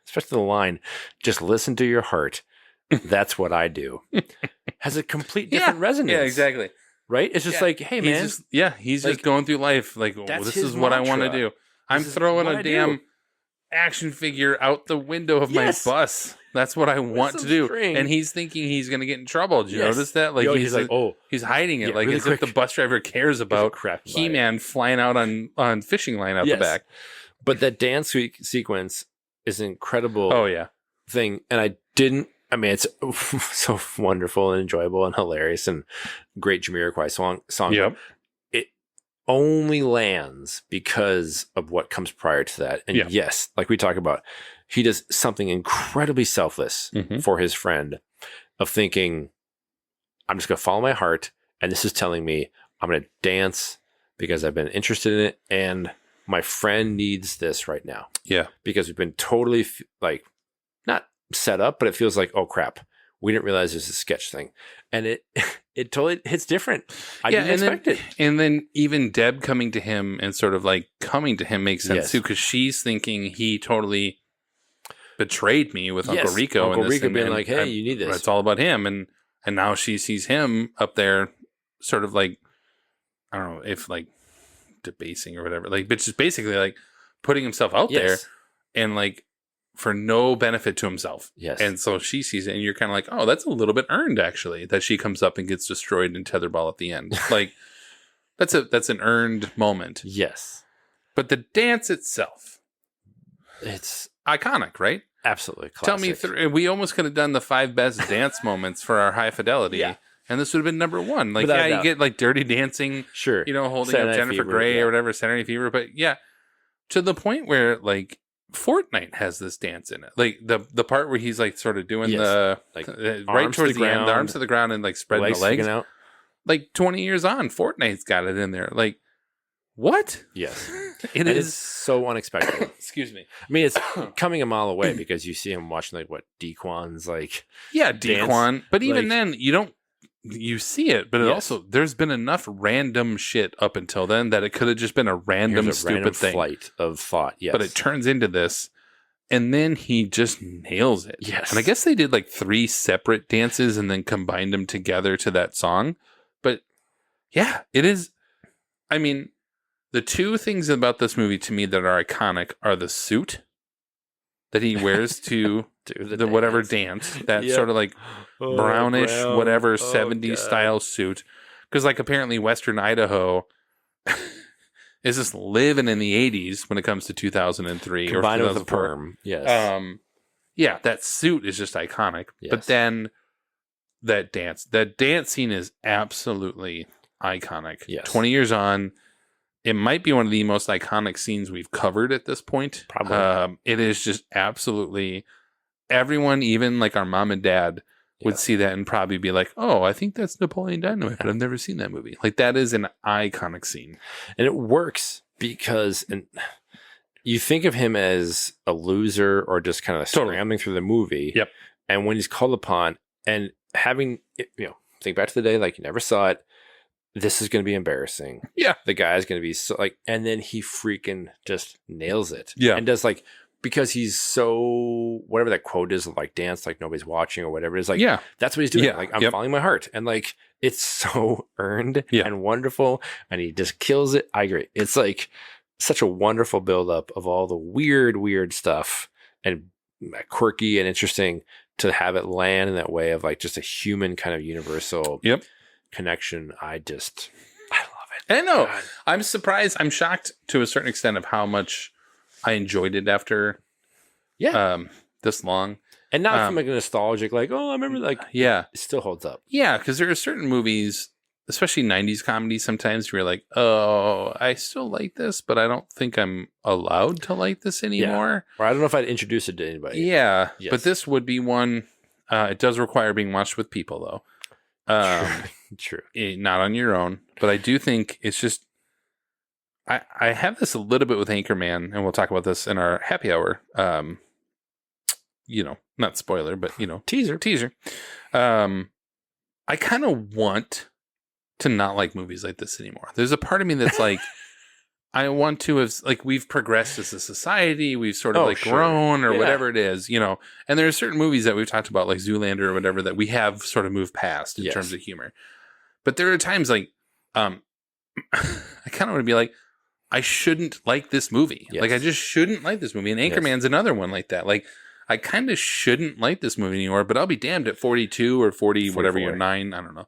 especially the line, "Just listen to your heart." That's what I do. Has a complete different resonance. Yeah, exactly. Right? It's just like, hey, man. He's just going through life like, oh, this is what I want to do. I'm throwing a damn action figure out the window of my bus. That's what I want to do. And he's thinking he's going to get in trouble. Did you notice that? Like he's like, he's hiding it, like really as if the bus driver cares about He-Man flying out on fishing line out the back. But that dance sequence is an incredible thing. And it's so wonderful and enjoyable and hilarious and great Jamiroquai song. Yep. It only lands because of what comes prior to that. And yes, like we talk about, he does something incredibly selfless for his friend of thinking, I'm just going to follow my heart. And this is telling me I'm going to dance because I've been interested in it. And my friend needs this right now. Yeah. Because we've been totally not set up, but it feels like, oh crap, we didn't realize this is a sketch thing. And it totally hits different. I didn't expect it. And then even Deb coming to him and sort of like coming to him makes sense too, because she's thinking he totally betrayed me with Uncle Rico. Uncle Rico being like, hey, you need this. It's all about him. And now she sees him up there sort of like, I don't know if like debasing or whatever, like, but just basically like putting himself out there and like for no benefit to himself. Yes. And so she sees it and you're kind of like, oh, that's a little bit earned actually, that she comes up and gets destroyed in Tetherball at the end. Like that's an earned moment. Yes. But the dance itself, it's iconic, right? Absolutely classic. Tell me, we almost could have done the 5 best dance moments for our High Fidelity. Yeah. And this would have been number 1. Like, Without you get like Dirty Dancing, sure, holding Saturday up Jennifer Fever, Grey or whatever, Saturday Night Fever. But yeah, to the point where like Fortnite has this dance in it. Like the part where he's like sort of doing the like right towards the end, the arms to the ground and like spreading the legs out. Like 20 years on, Fortnite's got it in there. Like, what? Yes. It is so unexpected. Excuse me. I mean, it's coming a mile away because you see him watching like what Dequan's like. Yeah, dance. Dequan. But even then, you see it, but it also, there's been enough random shit up until then that it could have just been a random stupid thing. Flight of thought, yes. But it turns into this, and then he just nails it. Yes. And I guess they did like 3 separate dances and then combined them together to that song. But yeah, it is. I mean, the 2 things about this movie to me that are iconic are the suit that he wears to the whatever dance, that sort of like brownish, whatever 70s style suit. Because like apparently Western Idaho is just living in the 80s when it comes to 2003 combined or with the perm. Yes. Yeah, that suit is just iconic. Yes. But then that dance scene is absolutely iconic. Yes. 20 years on, it might be one of the most iconic scenes we've covered at this point. Probably. It is just absolutely everyone, even like our mom and dad, would see that and probably be like, oh, I think that's Napoleon Dynamite, but I've never seen that movie. Like, that is an iconic scene. And it works because you think of him as a loser or just kind of scrambling through the movie. Yep. And when he's called upon and having, think back to the day, like you never saw it. This is going to be embarrassing. Yeah. The guy's going to be so like, and then he freaking just nails it. Yeah. And does like, because he's so, whatever that quote is, like dance like nobody's watching or whatever it is, like, that's what he's doing. Yeah. Like, I'm following my heart. And like, it's so earned and wonderful. And he just kills it. I agree. It's like such a wonderful buildup of all the weird stuff and quirky and interesting to have it land in that way of like just a human kind of universal connection. I love it. I know. God. I'm surprised. I'm shocked to a certain extent of how much I enjoyed it after this long. And not from like a nostalgic, like, oh, I remember, like, it still holds up. Yeah, because there are certain movies, especially 90s comedies sometimes, where you're like, oh, I still like this, but I don't think I'm allowed to like this anymore. Or I don't know if I'd introduce it to anybody. Yeah, but this would be one. It does require being watched with people, though. True. Not on your own, but I do think it's just I have this a little bit with Anchorman, and we'll talk about this in our happy hour not spoiler, but teaser. I kind of want to not like movies like this anymore. There's a part of me that's like, I want to have, like, we've progressed as a society, we've sort of grown or whatever it is, and there are certain movies that we've talked about, like Zoolander or whatever, that we have sort of moved past in terms of humor. But there are times like, I kind of want to be like, I shouldn't like this movie. Like, I just shouldn't like this movie. And Anchorman's another one like that. Like, I kind of shouldn't like this movie anymore, but I'll be damned at 42 or 40, 44. Whatever you're 9. I don't know.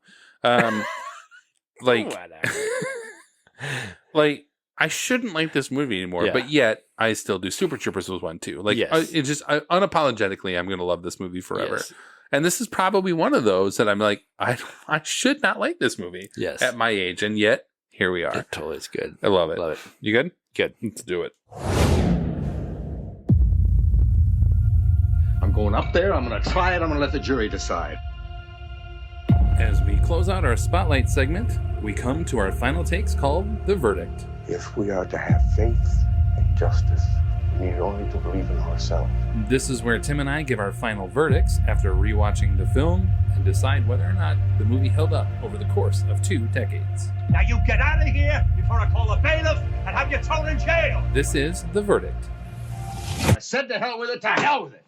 Like, I shouldn't like this movie anymore, but yet I still do. Super Troopers was one too. Like, it's just unapologetically, I'm going to love this movie forever. Yes. And this is probably one of those that I'm like, I should not like this movie at my age. And yet, here we are. It totally is good. I love it. Love it. You good? Good. Let's do it. I'm going up there. I'm going to try it. I'm going to let the jury decide. As we close out our spotlight segment, we come to our final takes called The Verdict. If we are to have faith and justice, we need only to believe in ourselves. This is where Tim and I give our final verdicts after rewatching the film and decide whether or not the movie held up over the course of 2 decades. Now you get out of here before I call a bailiff and have you thrown in jail. This is The Verdict. I said to hell with it, to hell with it.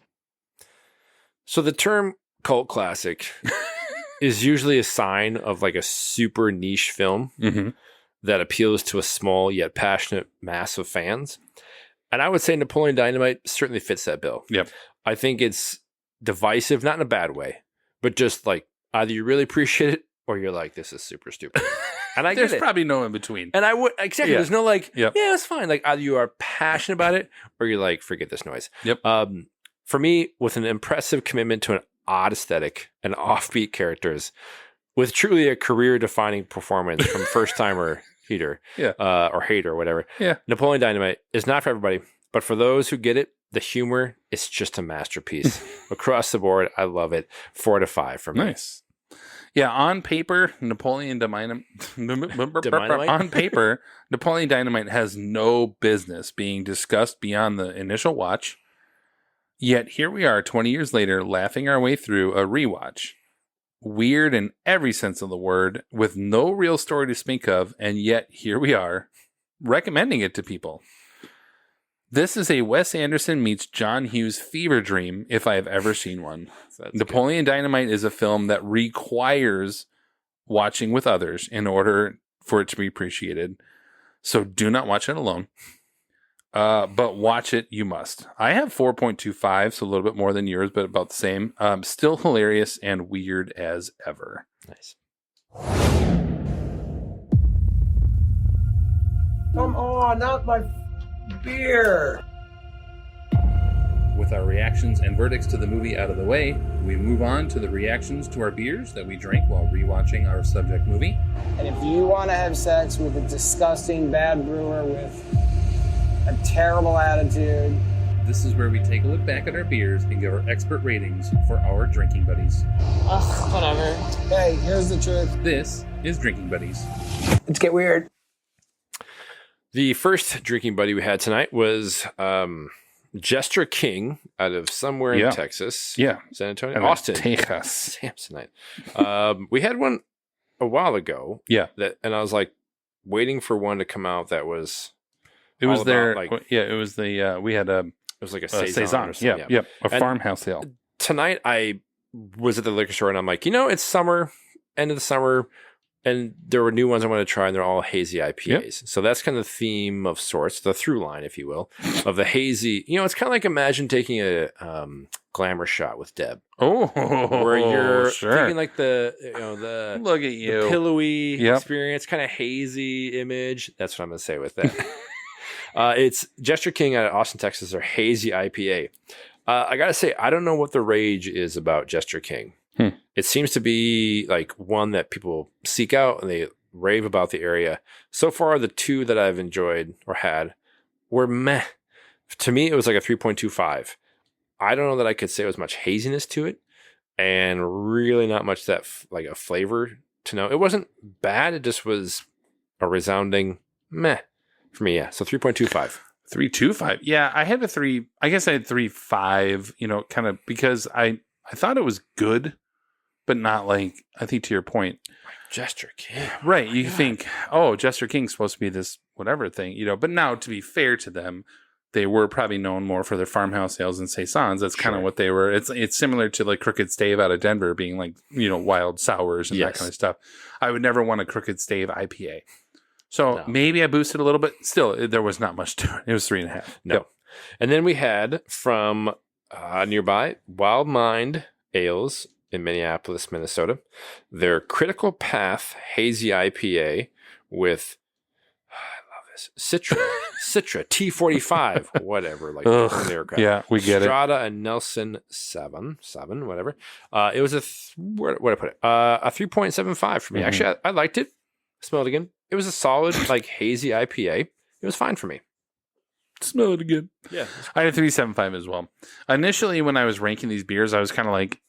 So the term cult classic is usually a sign of like a super niche film that appeals to a small yet passionate mass of fans. And I would say Napoleon Dynamite certainly fits that bill. Yep. I think it's divisive, not in a bad way, but just like either you really appreciate it or you're like, this is super stupid. And I There's probably no in between. And I would, exactly. There's no like, yeah, it's fine. Like either you are passionate about it or you're like, forget this noise. Yep. For me, with an impressive commitment to an odd aesthetic and offbeat characters, with truly a career-defining performance from first-timer Heater, or Hater, or whatever. Yeah. Napoleon Dynamite is not for everybody, but for those who get it, the humor is just a masterpiece. Across the board, I love it. 4 out of 5 for me. Nice. Yeah, on paper, Napoleon Dynamite. On paper, Napoleon Dynamite has no business being discussed beyond the initial watch. Yet here we are 20 years later, laughing our way through a rewatch. Weird in every sense of the word, with no real story to speak of, and yet here we are, recommending it to people. This is a Wes Anderson meets John Hughes fever dream, if I have ever seen one. Napoleon Dynamite is a film that requires watching with others in order for it to be appreciated. So do not watch it alone. But watch it, you must. I have 4.25, so a little bit more than yours, but about the same. Still hilarious and weird as ever. Nice. Come on, not my beer. With our reactions and verdicts to the movie out of the way, we move on to the reactions to our beers that we drank while rewatching our subject movie. And if you want to have sex with a disgusting bad brewer with a terrible attitude, this is where we take a look back at our beers and give our expert ratings for our drinking buddies. Ugh, whatever. Hey, here's the truth. This is Drinking Buddies. Let's get weird. The first drinking buddy we had tonight was Jester King out of somewhere in Texas. Yeah. San Antonio. Austin. Texas. Samsonite. We had one a while ago. Yeah. And I was like waiting for one to come out that was... It was there. Like, it was the, we had it was like a Saison or something. Yeah. A farmhouse sale. Tonight I was at the liquor store and I'm like, it's summer, end of the summer. And there were new ones I want to try, and they're all hazy IPAs. Yep. So that's kind of the theme of sorts, the through line, if you will, of the hazy. It's kind of like imagine taking a glamour shot with Deb. Oh, where you're sure. thinking like the look at you, the pillowy experience, kind of hazy image. That's what I'm going to say with that. It's Jester King out of Austin, Texas, or hazy IPA. I got to say, I don't know what the rage is about Jester King. It seems to be like one that people seek out and they rave about the area. So far, the 2 that I've enjoyed or had were meh. To me, it was like a 3.25. I don't know that I could say it was much haziness to it and really not much that like a flavor to know. It wasn't bad. It just was a resounding meh for me. Yeah. So 3.25. 3.25. Yeah, I had a 3. I guess I had 3.5. You know, kind of because I thought it was good, but not like, I think to your point, Jester King. Right. You think, oh, Jester King's supposed to be this whatever thing, you know. But now, to be fair to them, they were probably known more for their farmhouse sales and saisons. That's kind of what they were. It's similar to like Crooked Stave out of Denver being like, you know, wild sours and that kind of stuff. I would never want a Crooked Stave IPA. So maybe I boosted a little bit. Still, there was not much to it. It was 3.5. No. Yep. And then we had from nearby Wild Mind Ales in Minneapolis, Minnesota, their Critical Path Hazy IPA with, I love this, Citra T45, whatever, like yeah, we get Strata and Nelson 7, whatever. It was where did I put it? A 3.75 for me. Actually, I liked it. Smell it again. It was a solid, like, hazy IPA. It was fine for me. Smell it again. Yeah. I had a 3.75 as well. Initially, when I was ranking these beers, I was kind of like,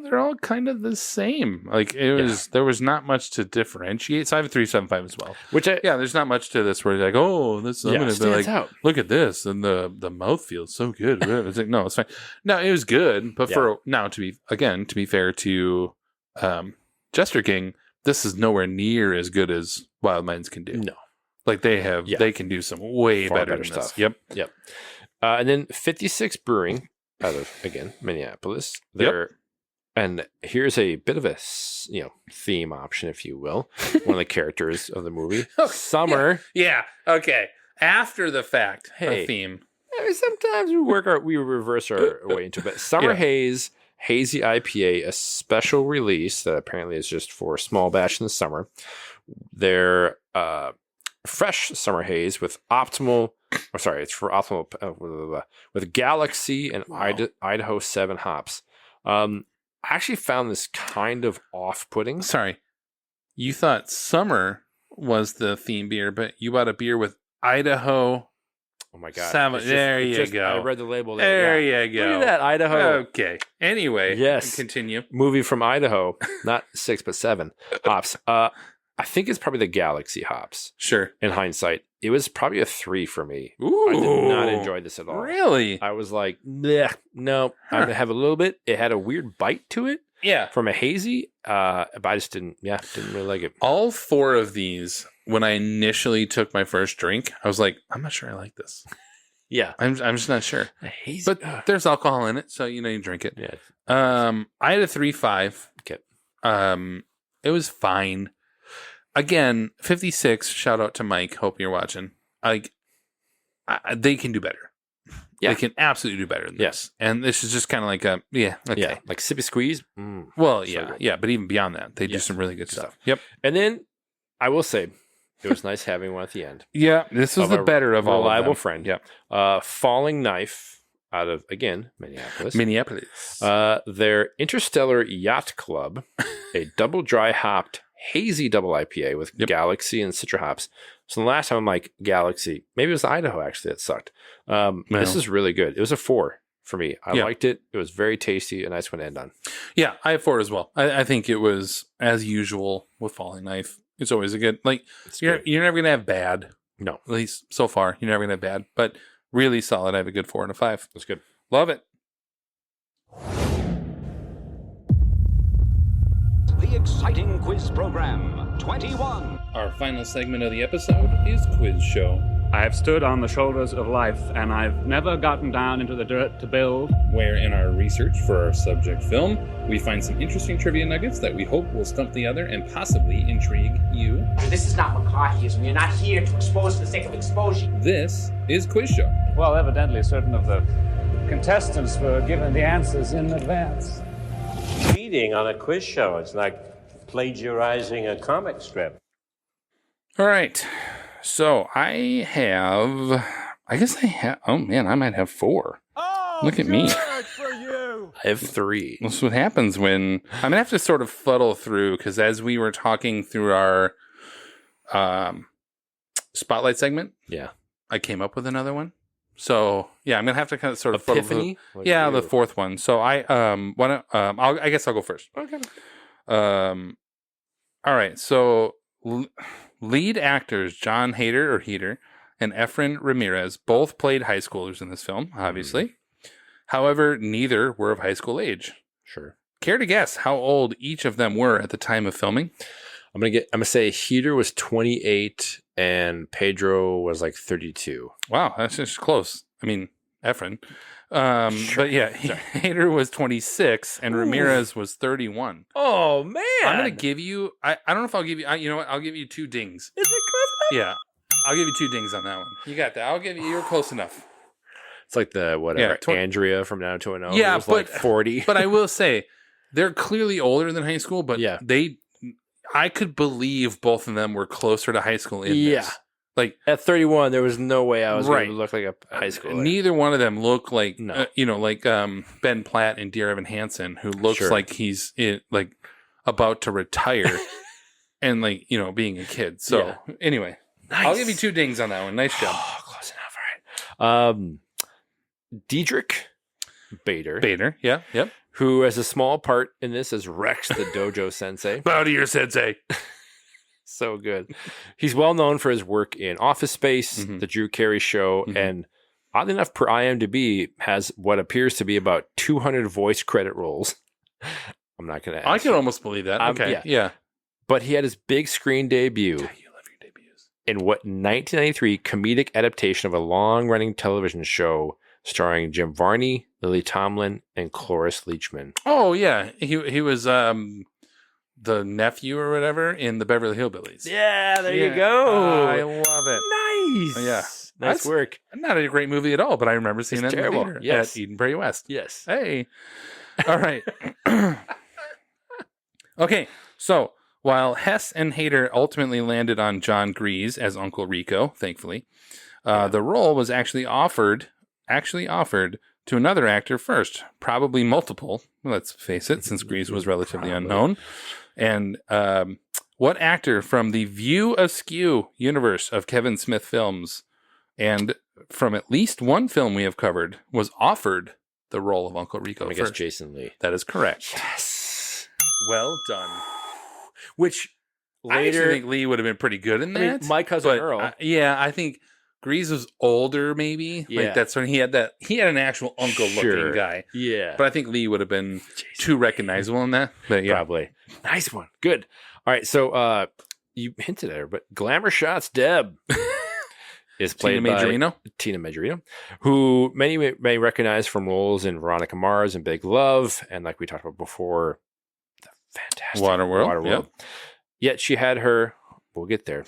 they're all kind of the same. Like, there was not much to differentiate. So I have a 3.75 as well. There's not much to this where you're like, oh, this I'm going to be like, look at this. And the mouth feels so good. It's like, no, it's fine. No, it was good. But to be fair to Jester King, this is nowhere near as good as Wild Minds can do. No. Like they can do some way better than stuff. This. Yep. And then 56 Brewing out of, again, Minneapolis. And here's a bit of a, theme option, if you will. One of the characters of the movie. Summer. Yeah. Okay. After the fact, a theme. Sometimes we reverse our way into it. But Summer Haze Hazy IPA, a special release that apparently is just for a small batch in the summer. Their fresh summer haze with with Galaxy and Idaho 7 hops. I actually found this kind of off-putting. Sorry, you thought summer was the theme beer, but you bought a beer with Idaho. Oh my God. There you go. I read the label there. There you go. Look at that, Idaho. Okay. Anyway, yes. Continue. Movie from Idaho, not 6 but 7 hops. I think it's probably the Galaxy hops. Sure. In hindsight, it was probably a 3 for me. Ooh. I did not enjoy this at all. Really? I was like, no. I'm gonna have a little bit. It had a weird bite to it. Yeah. From a hazy, but I just didn't really like it. All 4 of these, when I initially took my first drink, I was like, I'm not sure I like this. Yeah. I'm just not sure. A hazy, but there's alcohol in it, so you drink it. Yeah. I had a 3.5. Okay. It was fine. Again, 56. Shout out to Mike. Hope you're watching. Like, they can do better. Yeah. They can absolutely do better than this. And this is just kind of like okay. Yeah, like Sippy Squeeze. Well, yeah, but even beyond that, they do some really good stuff. Yep. And then I will say, it was nice having one at the end. Yeah, this was the better of all of them. Reliable friend. Yep. Falling Knife out of, again, Minneapolis. Their Interstellar Yacht Club, a double dry hopped hazy double IPA with Galaxy and Citra hops. So the last time I'm like, Galaxy, maybe it was Idaho actually that sucked. This is really good. It was a 4 for me. I liked it. It was very tasty, a nice one to end on. Yeah, I have 4 as well. I think it was, as usual with Falling Knife, it's always a good, like, you're never going to have bad. No. At least so far, you're never going to have bad. But really solid. I have a good 4 and a 5. That's good. Love it. The exciting quiz program 21. Our final segment of the episode is Quiz Show. I have stood on the shoulders of life, and I've never gotten down into the dirt to build. Where in our research for our subject film, we find some interesting trivia nuggets that we hope will stump the other and possibly intrigue you. This is not McCarthyism. You're not here to expose for the sake of exposure. This is Quiz Show. Well, evidently certain of the contestants were given the answers in advance. Cheating on a quiz show. It's like plagiarizing a comic strip. All right. So I might have 4. Oh, look at me. For you. I have 3. That's what happens when I'm going to have to sort of fuddle through, because as we were talking through our spotlight segment, I came up with another one. So I'm gonna have to kind of sort of Epiphany. The 4th one. So I I guess I'll go first. Okay. All right. So lead actors John Heater and Efren Ramirez both played high schoolers in this film, obviously. However, neither were of high school age. Sure. Care to guess how old each of them were at the time of filming? I'm gonna say Heater was 28 and Pedro was like 32. Wow, that's just close. I mean, Efren. But yeah, Hader was 26 and Ramirez was 31. Oh man! I'm gonna give you. I don't know if I'll give you. You know what? I'll give you 2 dings. Is it close enough? Yeah, I'll give you 2 dings on that one. You got that. I'll give you. You're close enough. It's like the whatever Andrea from 90210. Yeah, was but like 40. But I will say they're clearly older than high school. But I could believe both of them were closer to high school in this. Like at 31, there was no way I was going to look like a high schooler. Neither one of them look like Ben Platt and Dear Evan Hansen, who looks like he's about to retire and being a kid. So anyway, nice. I'll give you 2 dings on that one. Nice job. Close enough. All right. Diedrich Bader. Yeah. Yep. Who has a small part in this as Rex, the dojo sensei. Bow to your sensei. So good. He's well known for his work in Office Space, The Drew Carey Show, and oddly enough, per IMDb, has what appears to be about 200 voice credit roles. I'm not going to. I can almost believe that. Okay, yeah. But he had his big screen debut. You love your debuts. In what 1993 comedic adaptation of a long-running television show starring Jim Varney, Lily Tomlin, and Cloris Leachman. Oh yeah, he was the nephew or whatever in the Beverly Hillbillies. Yeah, there you go. I love it. Nice. Yeah. Nice work. Not a great movie at all, but I remember seeing it in the theater at Edenbury West. Yes. Hey. All right. Okay, so while Hess and Hader ultimately landed on John Grease as Uncle Rico, thankfully, the role was actually offered to another actor first, probably multiple, let's face it, since Grease was relatively unknown. And what actor from the View Askew universe of Kevin Smith films and from at least one film we have covered was offered the role of Uncle Rico I guess Jason Lee. That is correct. Yes. Well done. Which later... I actually think Lee would have been pretty good in that. I mean, My Cousin Earl. I think Grease was older, maybe. Yeah. Like that's when he had an actual uncle-looking guy. Yeah. But I think Lee would have been too recognizable in that. But yeah. Probably. Nice one. Good. All right. So you hinted at her, but Glamour Shots Deb is played by Tina Majorino, who many may recognize from roles in Veronica Mars and Big Love, and like we talked about before, the fantastic Waterworld. Yep. Yet she had her, we'll get there,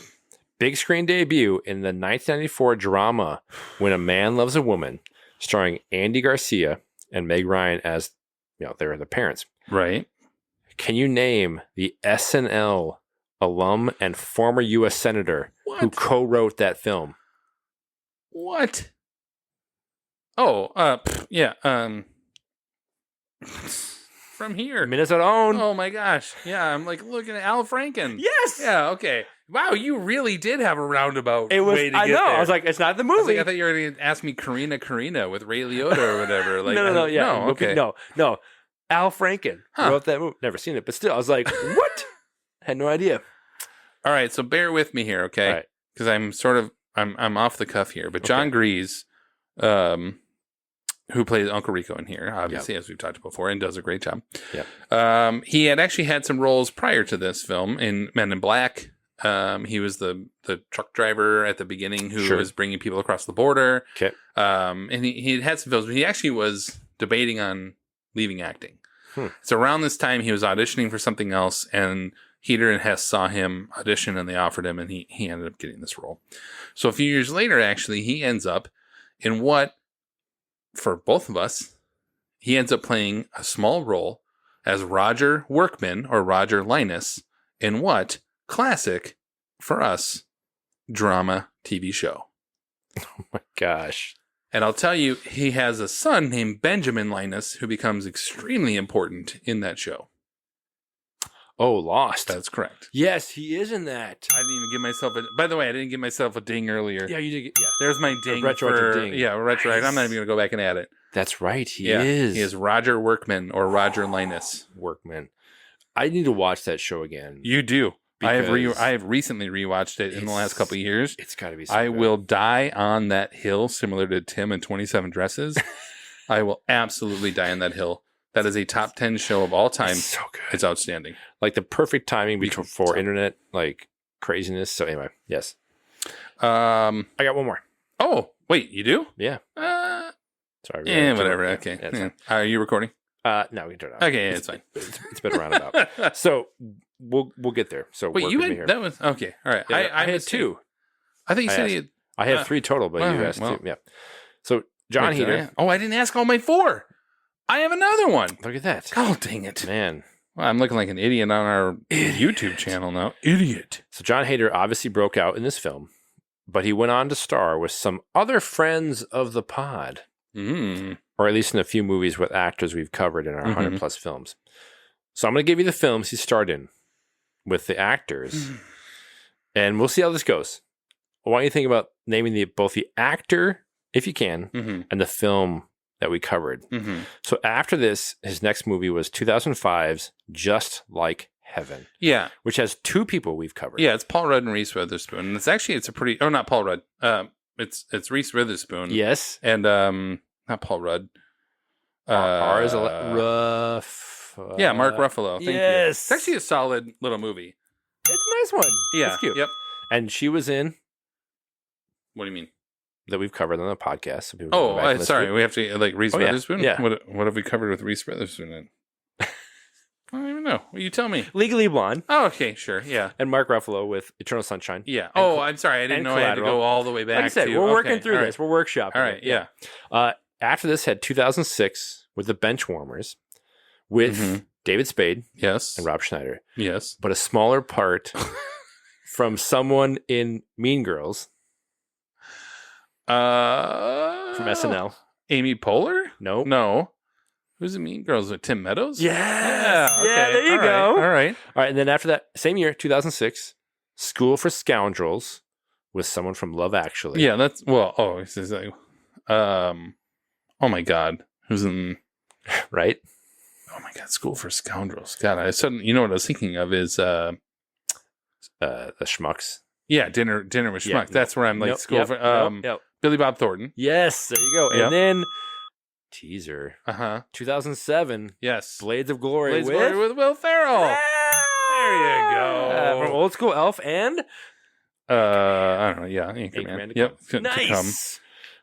big screen debut in the 1994 drama When a Man Loves a Woman, starring Andy Garcia and Meg Ryan as, they're the parents. Right. Can you name the SNL alum and former U.S. Senator who co-wrote that film? What? Oh, yeah. From here. Minnesota own. Oh my gosh. Yeah, I'm like looking at Al Franken. Yes. Yeah, okay. Wow, you really did have a roundabout way to get I know. there. I was like, it's not the movie. I thought you were going to ask me Karina with Ray Liotta or whatever. Like, no. Yeah. No, okay. No. Al Franken wrote that movie. Never seen it, but still, I was like, what? Had no idea. All right, so bear with me here, okay? Because I'm off the cuff here. But John Grease, who plays Uncle Rico in here, obviously, as we've talked about before, and does a great job. Yeah. He had actually had some roles prior to this film in Men in Black. He was the truck driver at the beginning who was bringing people across the border. Okay. And he had some films, but he actually was debating on leaving acting. So around this time, he was auditioning for something else, and Heater and Hess saw him audition, and they offered him, and he ended up getting this role. So a few years later, actually, he ends up in what, for both of us, he ends up playing a small role as Roger Workman, or Roger Linus, in what classic, for us, drama TV show. Oh my gosh. And I'll tell you, he has a son named Benjamin Linus who becomes extremely important in that show. Oh, Lost. That's correct. Yes, he is in that. I didn't even give myself by the way, I didn't give myself a ding earlier. Yeah, you did. Yeah. There's my ding. Retroactive ding. Yeah, retroactive. Nice. I'm not even going to go back and add it. That's right. He is. He is Roger Workman, or Roger Linus. Workman. I need to watch that show again. You do. I have recently rewatched it in the last couple of years. It's got to be so I good. will die on that hill, similar to Tim and 27 Dresses. I will absolutely die on that hill. That is a top 10 show of all time. It's so good. It's outstanding. Like the perfect timing for internet like craziness. So anyway, yes. I got one more. Oh, wait, you do? Yeah. Sorry. Yeah, whatever. Yeah, Okay. yeah, Yeah. Are you recording? no, we can turn it off. Okay, yeah, it's fine. It's been a roundabout. So we'll get there. So wait, work you with me had here. that was okay. All right. Yeah, I had missed 2. I think you said you. I had 3 total, but you asked 2. Yeah. So John Heder. I didn't ask all my 4. I have another one. Look at that. Oh, dang it, man. Well, I'm looking like an idiot on our YouTube channel now. Idiot. So John Heder obviously broke out in this film, but he went on to star with some other friends of the pod, or at least in a few movies with actors we've covered in our 100 plus films. So I'm going to give you the films he starred in with the actors, and we'll see how this goes. I want you to think about naming both the actor, if you can, and the film that we covered. So after this, his next movie was 2005's Just Like Heaven. Yeah. Which has 2 people we've covered. Yeah, it's Paul Rudd and Reese Witherspoon. And it's a pretty, not Paul Rudd. It's Reese Witherspoon. Yes. And not Paul Rudd. R is rough. Yeah, Mark Ruffalo. Thank you. It's actually a solid little movie. It's a nice one. Yeah. It's cute. Yep. And she was in. What do you mean? That we've covered on the podcast. So people can go back and listen sorry. to it. We have to, like, Reese Witherspoon? Yeah. What have we covered with Reese Witherspoon in? I don't even know. Well, you tell me. Legally Blonde. Oh, okay, sure, yeah. And Mark Ruffalo with Eternal Sunshine. Yeah. I'm sorry. I didn't know I had to go all the way back. Like I said, to, we're working through this. We're workshopping. All right, yeah. After this, had 2006 with The Benchwarmers with David Spade. Yes. And Rob Schneider. Yes. But a smaller part from someone in Mean Girls. From SNL. Amy Poehler? Nope. No. Who's the Mean Girls with Tim Meadows? Yes. Yeah. Okay. Yeah, there you go. All right. All right. And then after that, same year, 2006, School for Scoundrels with someone from Love Actually. Yeah, that's, it's just like, oh my God. Who's in, right? Oh my God, School for Scoundrels. God, you know what I was thinking of is, the Schmucks. Yeah, dinner with Schmucks. Yeah. That's where I'm like, School for, Billy Bob Thornton. Yes, there you go. Yep. And then teaser. Uh-huh. 2007. Yes. Blades of Glory Blades of Glory with Will Ferrell. There you go. From Old School Elf and I don't know. Yeah, Anchorman. Yep. Nice.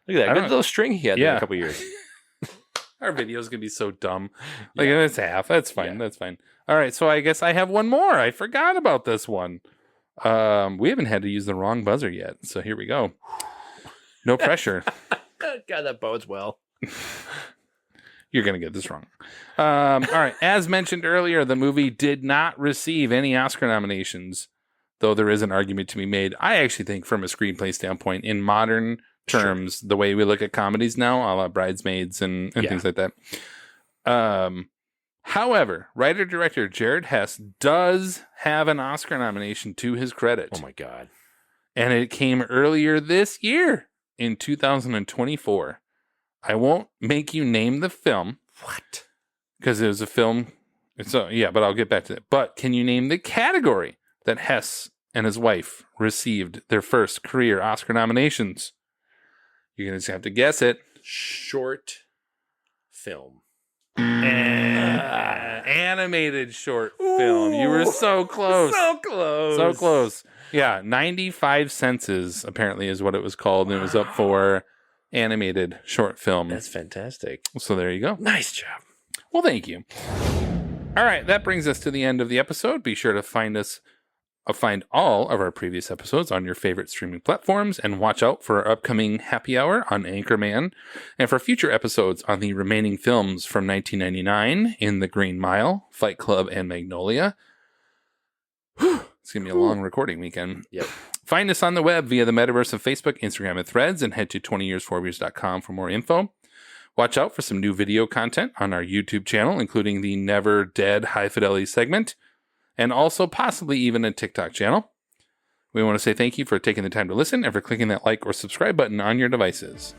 Look at that. Good little string he had in a couple years. Our video's gonna be so dumb. Like it's half. That's fine. Yeah. That's fine. All right. So I guess I have one more. I forgot about this one. We haven't had to use the wrong buzzer yet. So here we go. No pressure. God, that bodes well. You're going to get this wrong. All right. As mentioned earlier, the movie did not receive any Oscar nominations, though there is an argument to be made. I actually think from a screenplay standpoint, in modern terms, the way we look at comedies now, a la Bridesmaids and things like that. However, writer-director Jared Hess does have an Oscar nomination to his credit. Oh, my God. And it came earlier this year in 2024. I won't make you name the film. What? Because it was a film. But I'll get back to that. But can you name the category that Hess and his wife received their first career Oscar nominations? You're going to just have to guess it. Short film. Animated short film. You were so close. So close. So close. Yeah, 95 Senses apparently is what it was called. And it was up for animated short film. That's fantastic. So there you go. Nice job. Well, thank you. All right, that brings us to the end of the episode. Be sure to find all of our previous episodes on your favorite streaming platforms, and watch out for our upcoming happy hour on Anchorman, and for future episodes on the remaining films from 1999 in The Green Mile, Fight Club, and Magnolia. It's going to be a long recording weekend. Yep. Find us on the web via the metaverse of Facebook, Instagram, and Threads, and head to 20years4beers.com for more info. Watch out for some new video content on our YouTube channel, including the Never Dead High Fidelity segment, and also possibly even a TikTok channel. We want to say thank you for taking the time to listen and for clicking that like or subscribe button on your devices.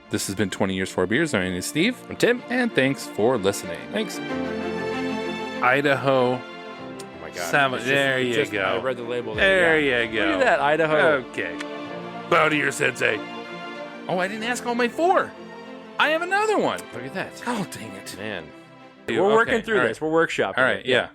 This has been 20 Years 4 Beers. My name is Steve. I'm Tim. And thanks for listening. Thanks. Idaho. Oh my God. There you go. I read the label. There you go. Look at that, Idaho. Okay. Bow to your sensei. Oh, I didn't ask all my 4. I have another one. Look at that. Oh, dang it. Man. We're We're working through this. We're workshopping. All right, it. yeah.